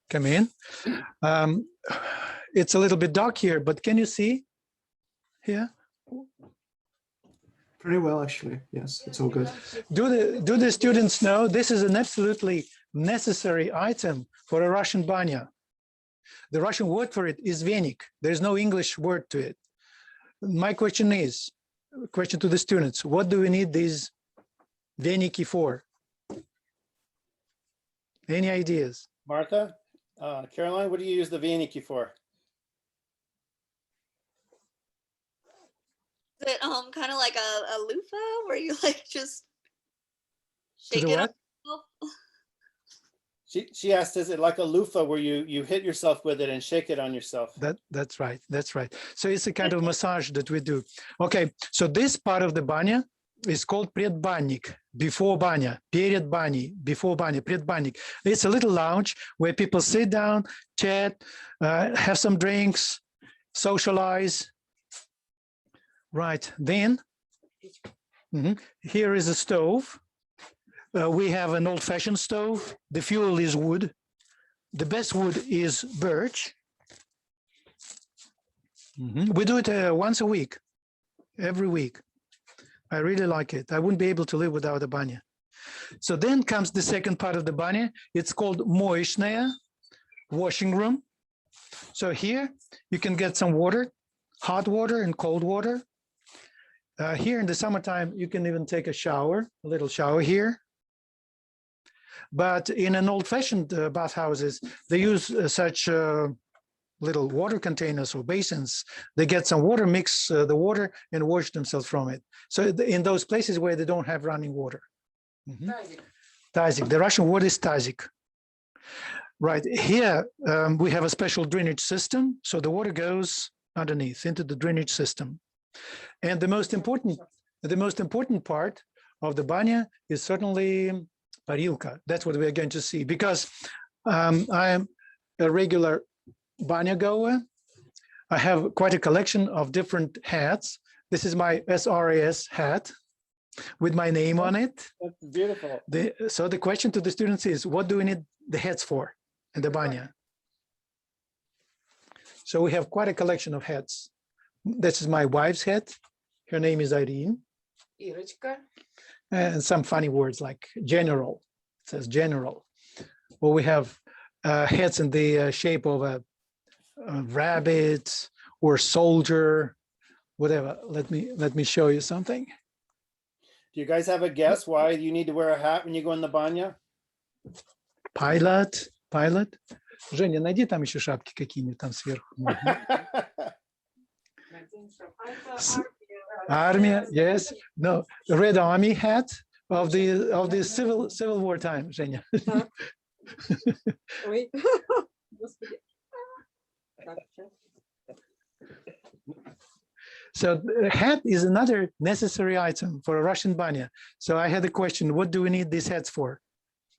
come in. It's a little bit dark here, but can you see here? Pretty well, actually. Yes, it's all good. Do the students know this is an absolutely necessary item for a Russian banya? The Russian word for it is venik. There's no English word to it. My question to the students, what do we need these veniki for? Any ideas? Martha, Caroline, what do you use the veniki for? Is it kind of like a loofah where you like just To shake the it what? up? She asked, is it like a loofah where you hit yourself with it and shake it on yourself? That's right. That's right. So it's a kind of massage that we do. Okay. So this part of the banya is called predbannik, before banya, перед баней, before banya, predbannik. It's a little lounge where people sit down, chat, have some drinks, socialize. Right. Then here is a stove. We have an old-fashioned stove. The fuel is wood. The best wood is birch. We do it once a week, every week. I really like it. I wouldn't be able to live without a banya. So then comes the second part of the banya. It's called moishnaya, washing room. So here you can get some water, hot water and cold water. Here in the summertime, you can even take a shower, a little shower here. But in an old-fashioned bathhouses, they use such little water containers or basins. They get some water, mix the water, and wash themselves from it. So in those places where they don't have running water. Tazik. The Russian word is tazik. Right here, we have a special drainage system. So the water goes underneath into the drainage system. And the most important part of the banya is certainly parilka. That's what we're going to see, because I am a regular banya goer. I have quite a collection of different hats. This is my SRAS hat with my name on it. That's beautiful. So the question to the students is, what do we need the hats for in the banya? So we have quite a collection of hats. This is my wife's hat. Her name is Irene. Ирочка. And some funny words like general. It says general. Well, we have hats in the shape of a rabbit or soldier, whatever. Let me show you something. Do you guys have a guess why you need to wear a hat when you go in the banya? Pilot. Женя, найди там еще шапки какие-нибудь там сверху. Army, yes. No, Red Army hat of the Civil War time, Женя. So the hat is another necessary item for a Russian banya. So I had a question, what do we need these hats for?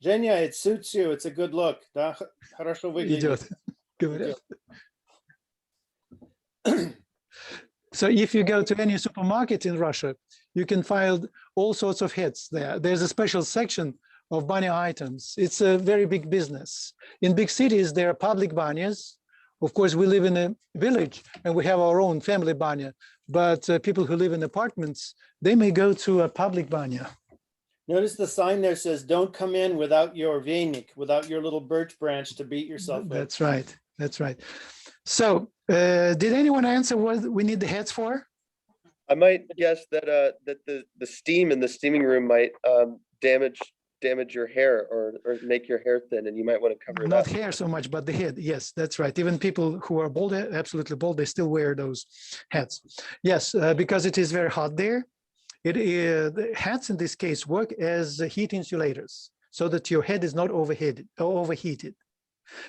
Zhenya, it suits you. It's a good look. Да, хорошо выглядит. Идет. So if you go to any supermarket in Russia, you can find all sorts of hats there. There's a special section of banya items. It's a very big business. In big cities, there are public banyas. Of course, we live in a village and we have our own family banya, but people who live in apartments, they may go to a public banya. Notice the sign there says, don't come in without your venik, without your little birch branch to beat yourself with. That's right. That's right. So did anyone answer what we need the hats for? I might guess that that the steam in the steaming room might damage your hair or make your hair thin, and you might want to cover it up. Not hair so much, but the head. Yes, that's right. Even people who are bald, absolutely bald, they still wear those hats. Yes, because it is very hot there. The hats in this case work as heat insulators so that your head is not overheated,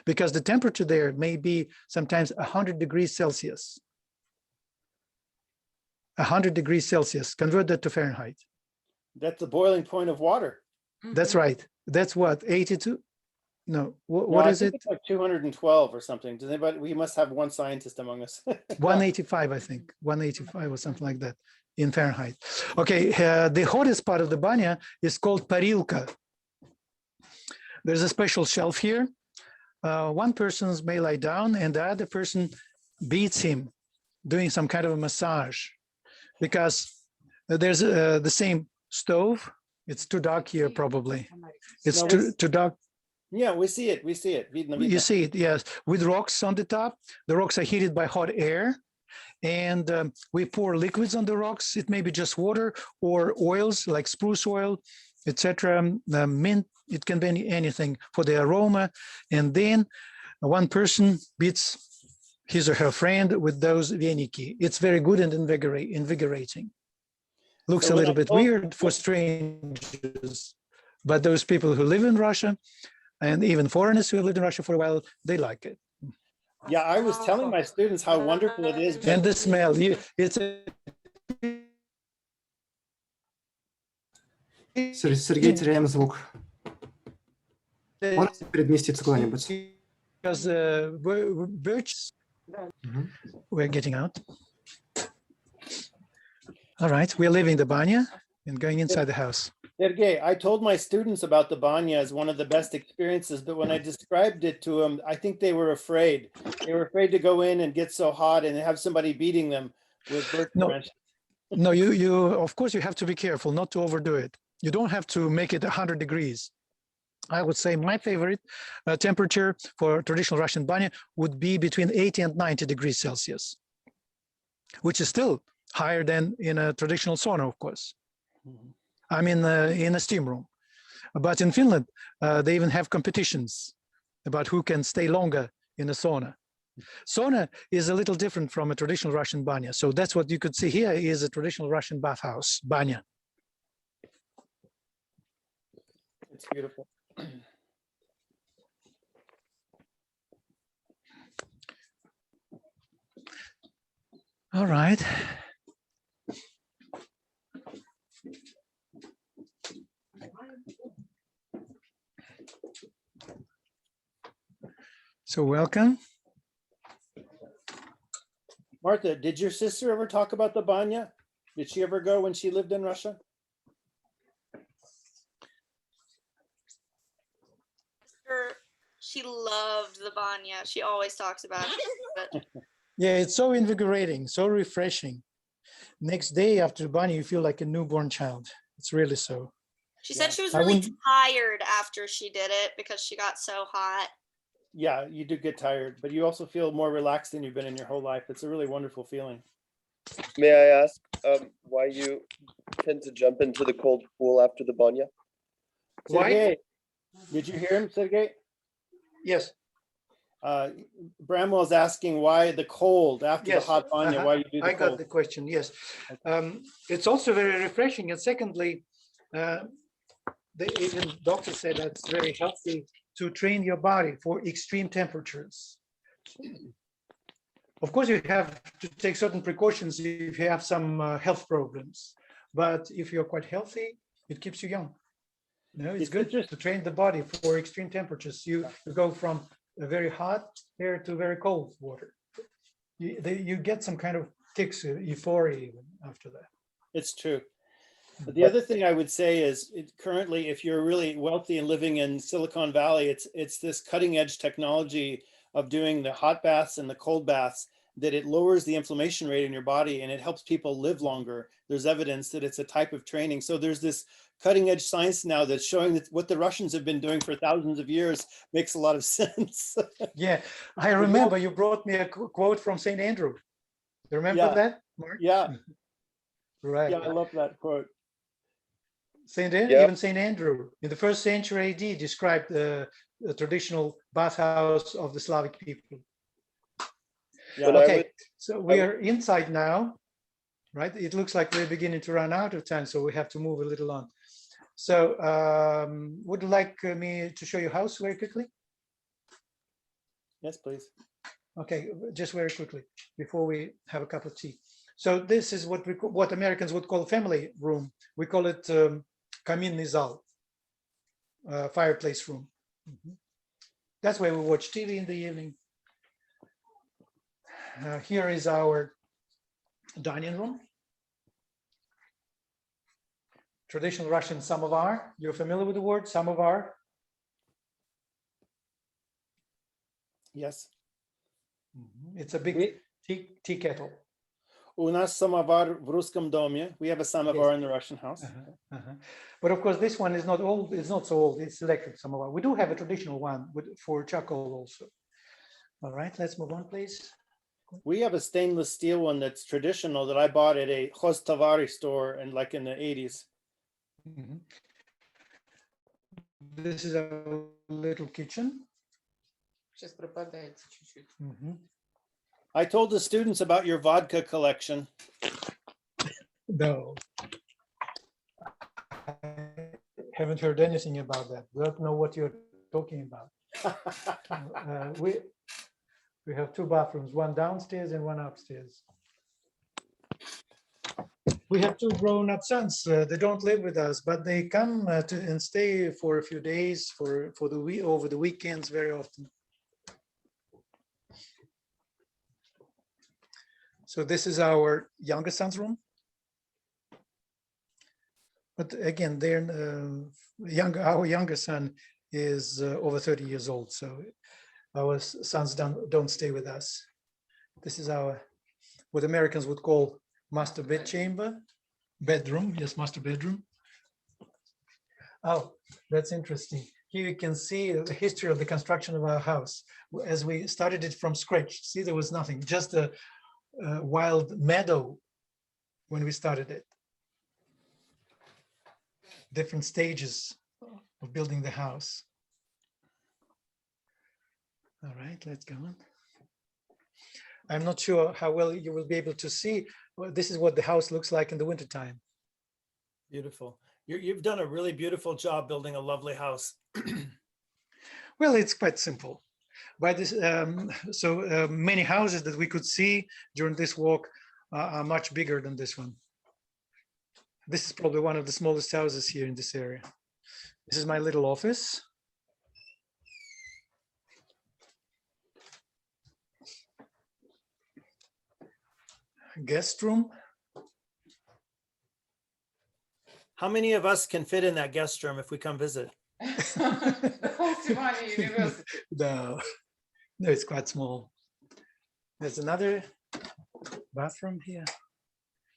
because the temperature there may be sometimes 100 degrees Celsius. 100 degrees Celsius, convert that to Fahrenheit. That's the boiling point of water. That's right. That's what, 82? No, what is it? It's like 212 or something. Does anybody, we must have one scientist among us. 185, I think, 185 or something like that in Fahrenheit. Okay, the hottest part of the banya is called parilka. There's a special shelf here. one person may lie down and the other person beats him, doing some kind of a massage, because there's the same stove. It's too dark here, probably. It's too dark. Yeah, we see it. We see it. You see it, yes, with rocks on the top. The rocks are heated by hot air, and we pour liquids on the rocks. It may be just water or oils like spruce oil, etc. Mint. It can be anything for the aroma, and then one person beats his or her friend with those vieniki. It's very good and invigorating. Looks a little bit weird for strangers, but those people who live in Russia, and even foreigners who have lived in Russia for a while, they like it. Yeah, I was telling my students how wonderful it is. And the smell, it's Сергей, теряем звук. Можете переместиться куда-нибудь? Because birch, we're getting out. All right, we're leaving the banya and going inside the house. Sergey, I told my students about the banya as one of the best experiences, but when I described it to them, I think they were afraid. They were afraid to go in and get so hot and have somebody beating them with birch branches. No, you of course you have to be careful not to overdo it. You don't have to make it 100 degrees. I would say my favorite temperature for traditional Russian banya would be between 80 and 90 degrees Celsius, which is still higher than in a traditional sauna, of course. I mean, in a steam room. But in Finland, they even have competitions about who can stay longer in a sauna. Sauna is a little different from a traditional Russian banya. So that's what you could see here is a traditional Russian bathhouse, banya. It's beautiful. All right. So welcome. Martha, did your sister ever talk about the banya? Did she ever go when she lived in Russia? She loved the banya. She always talks about it. Yeah, it's so invigorating, so refreshing. Next day after the banya, you feel like a newborn child. It's really so. She said she was really tired after she did it because she got so hot. Yeah, you do get tired, but you also feel more relaxed than you've been in your whole life. It's a really wonderful feeling. May I ask why you tend to jump into the cold pool after the banya? Sergey, did you hear him, Sergey? Yes. Bramwell's asking why the cold after the hot banya, why you do the I cold. got the question, yes. It's also very refreshing. And secondly, even doctors say that's very healthy to train your body for extreme temperatures. Of course, you have to take certain precautions if you have some health problems. But if you're quite healthy, it keeps you young. You know, it's good to train the body for extreme temperatures. You go from a very hot air to very cold water. You get some kind of kicks, euphoria even after that. It's true. But the other thing I would say is currently, if you're really wealthy and living in Silicon Valley, it's this cutting edge technology of doing the hot baths and the cold baths that it lowers the inflammation rate in your body and it helps people live longer. There's evidence that it's a type of training. So there's this cutting edge science now that's showing that what the Russians have been doing for thousands of years makes a lot of sense. Yeah, I remember you brought me a quote from St. Andrew. You remember that, Mark? Yeah. Right. Yeah, I love that quote. Even St. Andrew in the 1st century AD described the traditional bathhouse of the Slavic people. Yeah. Okay, so we are inside now, right? It looks like we're beginning to run out of time, so we have to move a little on. So would you like me to show you house very quickly? Yes, please. Okay, just very quickly before we have a cup of tea. So this is what Americans would call a family room. We call it kaminny zal, fireplace room. That's where we watch TV in the evening. Here is our dining room. Traditional Russian samovar. You're familiar with the word samovar? Yes. It's a big tea kettle. У нас самовар в русском доме. We have a samovar in the Russian house. But of course, this one is not old. It's not so old. It's electric samovar. We do have a traditional one for charcoal also. All right, let's move on, please. We have a stainless steel one that's traditional that I bought at a Hostavari store and like in the 80s. This is a little kitchen. Сейчас пропадаете чуть-чуть. I told the students about your vodka collection. No. I haven't heard anything about that. Don't know what you're talking about. We have two bathrooms, one downstairs and one upstairs. We have two grown-up sons. They don't live with us, but they come and stay for a few days over the weekends very often. So this is our youngest son's room. But again, our youngest son is over 30 years old, so our sons don't stay with us. This is what Americans would call master bedroom. Yes, master bedroom. Oh, that's interesting. Here you can see the history of the construction of our house. As we started it from scratch, see, there was nothing, just a wild meadow when we started it. Different stages of building the house. All right, let's go on. I'm not sure how well you will be able to see. Well, this is what the house looks like in the wintertime. Beautiful. You've done a really beautiful job building a lovely house. Well, it's quite simple. By this, many houses that we could see during this walk are much bigger than this one. This is probably one of the smallest houses here in this area. This is my little office. Guest room. How many of us can fit in that guest room if we come visit? The whole Sewanee University. No, it's quite small. There's another bathroom here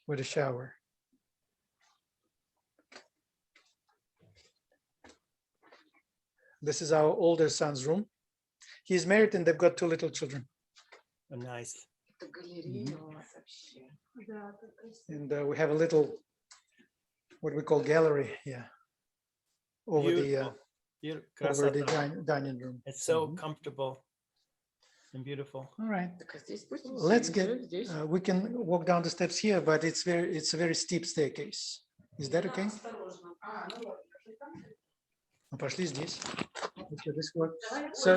with a shower. This is our older son's room. He's married and they've got two little children. Oh, nice. And we have a little, what we call gallery here over the dining room. It's so comfortable and beautiful. All right, let's we can walk down the steps here, but it's a very steep staircase. Is that okay? Пошли здесь. Okay, this one. So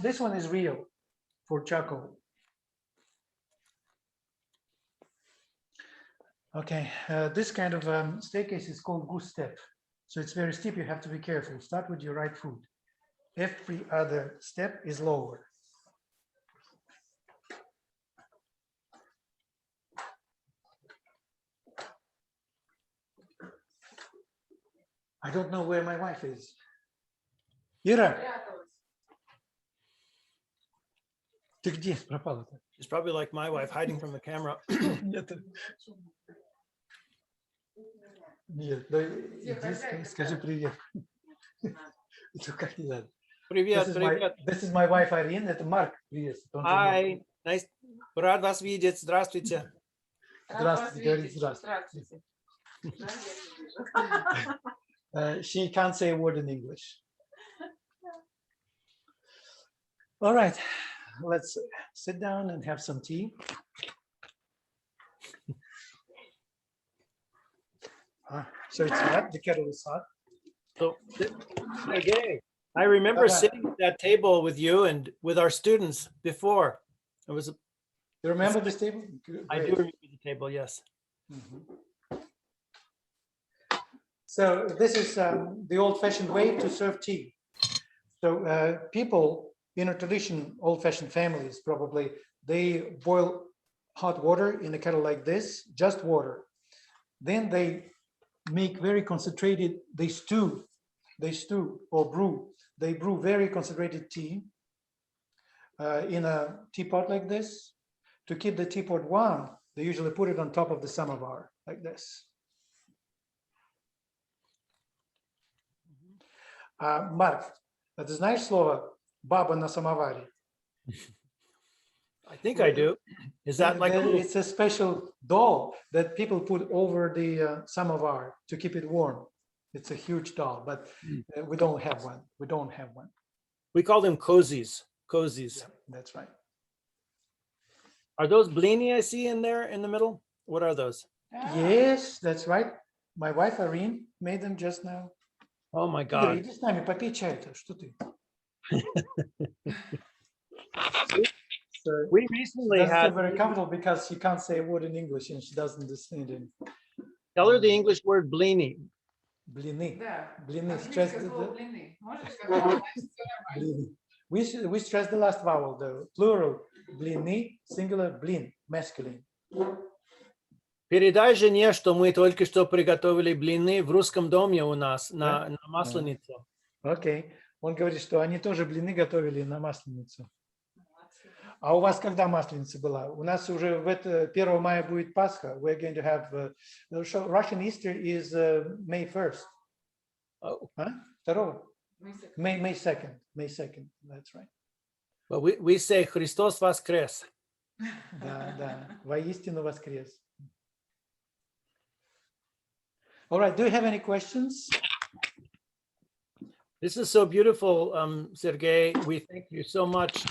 this one is real for charcoal. Okay, this kind of staircase is called goose step. So it's very steep. You have to be careful. Start with your right foot. Every other step is lower. I don't know where my wife is. Ира, ты где пропала-то? She's probably like my wife, hiding from the camera. Нет, иди, скажи привет. Как не надо. Привет, привет. This is my wife Irene. Это Марк. Привет. Hi, nice. Рад вас видеть. Здравствуйте. Здравствуйте, говорит здравствуйте. She can't say a word in English. All right, let's sit down and have some tea. So it's hot, the kettle is hot. So, okay. I remember sitting at that table with you and with our students before. It was. You remember this table? I do remember the table, yes. So this is the old-fashioned way to serve tea. So people in a tradition, old-fashioned families probably, they boil hot water in a kettle like this, just water. Then they make very concentrated, they stew or brew. They brew very concentrated tea in a teapot like this. To keep the teapot warm, they usually put it on top of the samovar like this. Mark, ты знаешь слово «баба на самоваре»? I think I do. Is that like? It's a special doll that people put over the samovar to keep it warm. It's a huge doll, but we don't have one. We don't have one. We call them cozies. Cozies. Yeah, that's right. Are those blini I see in there in the middle? What are those? Yes, that's right. My wife Irene made them just now. Oh my Игорь, God. иди с нами, попей чай-то. Что ты? So We recently doesn't feel had, very comfortable because she can't say a word in English and she doesn't understand it. tell her the English word blini. Блины. Да. Блины. Stress Английское the, слово блины. Можешь сказать, значит, всё нормально. блины. We stress the last vowel, the plural. Блины, singular, блин, masculine. Передай жене, что мы только что приготовили блины в русском доме у нас на Масленицу. Окей. Он говорит, что они тоже блины готовили на Масленицу. А у вас когда Масленица была? У нас уже в 1 мая будет Пасха. We're going to have Russian Easter is May 1st. Oh. Huh? 2? May 2nd. May 2nd. That's right. But we say Христос воскрес. Да, да. Воистину воскрес. All right. Do you have any questions? This is so beautiful, Sergey. We thank you so much.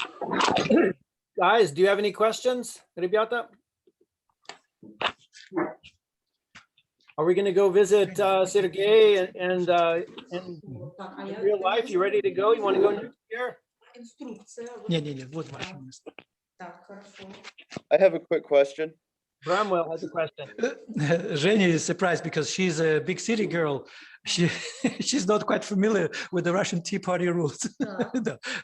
Guys, do you have any questions, ребята? Are we going to go visit Sergey and in real life? You ready to go? You want to go next year? Не, вот ваше место. I have a quick question. Bramwell has a question. Женя is surprised because she's a big city girl. She's not quite familiar with the Russian tea party rules.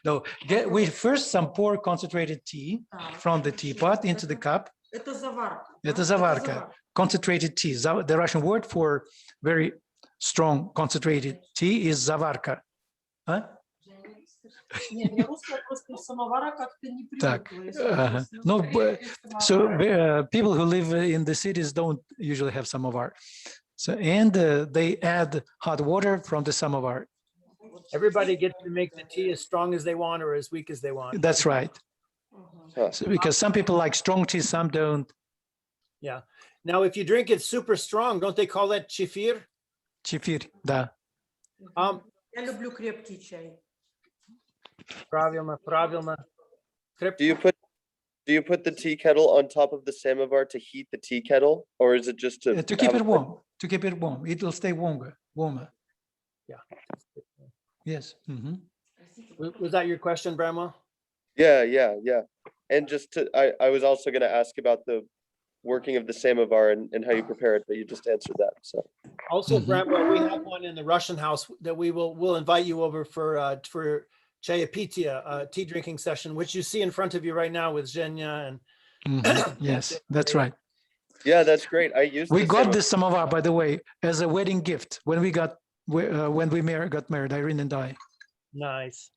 No. We first pour concentrated tea from the teapot into the cup. Это заварка. Это заварка. Concentrated tea. The Russian word for very strong concentrated tea is заварка. Huh? Не, русская просто самовара как-то не привыкла. No, so people who live in the cities don't usually have samovar. So they add hot water from the samovar. Everybody gets to make the tea as strong as they want or as weak as they want. That's right. So because some people like strong tea, some don't. Yeah. Now, if you drink it super strong, don't they call that chifir? Chifir, да. Я люблю крепкий чай. Правильно. Do you put the tea kettle on top of the samovar to heat the tea kettle, or is it just to keep it warm? To keep it warm, it will stay warmer. Yeah. Yes. Mm-hmm. Was that your question, Bramwell? Yeah. And just I was also going to ask about the working of the samovar and how you prepare it, but you just answered that. So also, Bramwell, we have one in the Russian house that we'll invite you over for Chayapitia, tea drinking session, which you see in front of you right now with Zhenya and yes, that's right. Yeah, that's great. We got this samovar, by the way, as a wedding gift when we got married, Irene and I. Nice.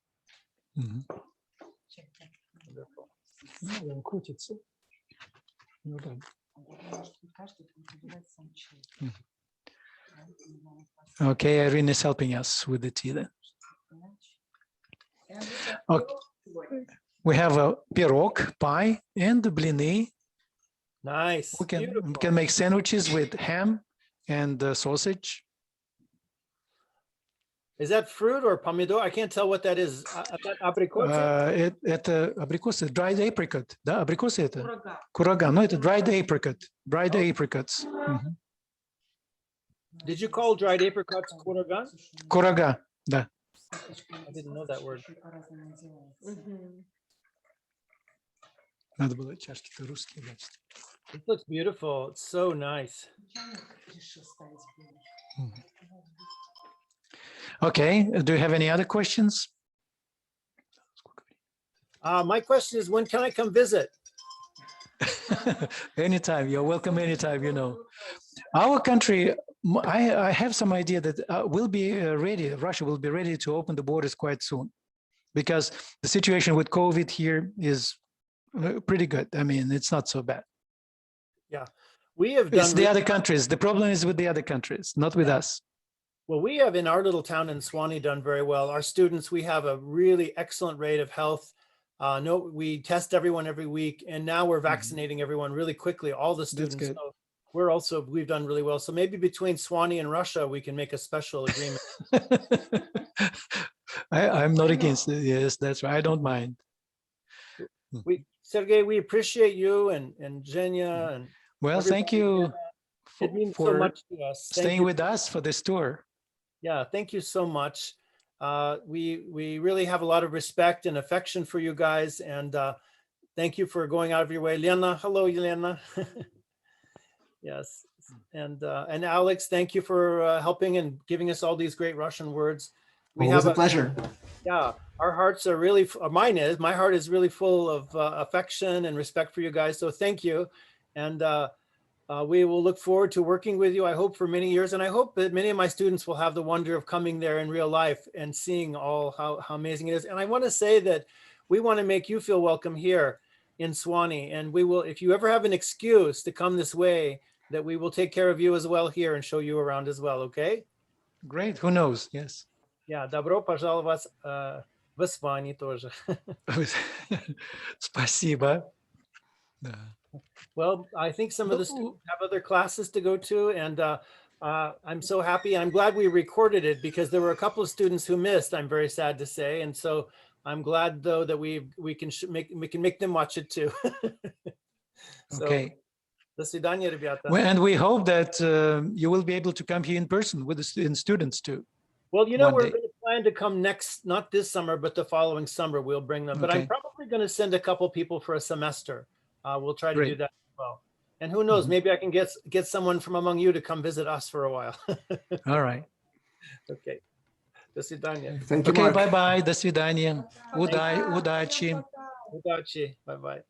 Okay, Irene is helping us with the tea then. Okay. We have a pirog, pie, and the blini. Nice. We can make sandwiches with ham and sausage. Is that fruit or pomidor? I can't tell what that is. Это абрикосы, dried apricot. Да, абрикосы это? Курага. No, это dried apricot. Dried apricots. Did you call dried apricots kuragan? Курага, да. I didn't know that word. Надо было чашки-то русские дать. It looks beautiful. It's so nice. Okay, do you have any other questions? My question is, when can I come visit? Anytime, you're welcome anytime, you know. Our country, I have some idea that we'll be ready, Russia will be ready to open the borders quite soon. because the situation with COVID here is pretty good. I mean, it's not so bad. Yeah, we have done. It's the other countries. The problem is with the other countries, not with us. Well, we have in our little town in Sewanee done very well. Our students, we have a really excellent rate of health. No, we test everyone every week, and now we're vaccinating everyone really quickly. All the students. Good. So we've done really well. So maybe between Sewanee and Russia, we can make a special agreement. I'm not against it. Yes, that's right. I don't mind. Sergey, we appreciate you and Zhenya and. Well, thank you It means for so much to us. staying with us for this tour. Yeah, thank you so much. We really have a lot of respect and affection for you guys, and thank you for going out of your way. Lena, hello, Elena. Yes, and Alex, thank you for helping and giving us all these great Russian words. We have a pleasure. Yeah, our hearts are really, my heart is really full of affection and respect for you guys. So thank you. And we will look forward to working with you, I hope, for many years. And I hope that many of my students will have the wonder of coming there in real life and seeing all how amazing it is. And I want to say that we want to make you feel welcome here in Sewanee. And we will, if you ever have an excuse to come this way, that we will take care of you as well here and show you around as well, okay? Great, who knows, yes. Yeah, добро пожаловать в Sewanee тоже. Спасибо. Well, I think some of the students have other classes to go to, and I'm so happy. I'm glad we recorded it because there were a couple of students who missed, I'm very sad to say. And so I'm glad, though, that we can make them watch it too. So, okay. До свидания, ребята. And we hope that you will be able to come here in person with the students too. Well, you know, we're going to plan to come not this summer, but the following summer, we'll bring them. But I'm probably going to send a couple people for a semester. We'll try to do that as well. And who knows, maybe I can get someone from among you to come visit us for a while. All right. Okay. До свидания. Thank you, Okay, Mark. bye-bye. До свидания. Удачи. Удачи. Bye-bye.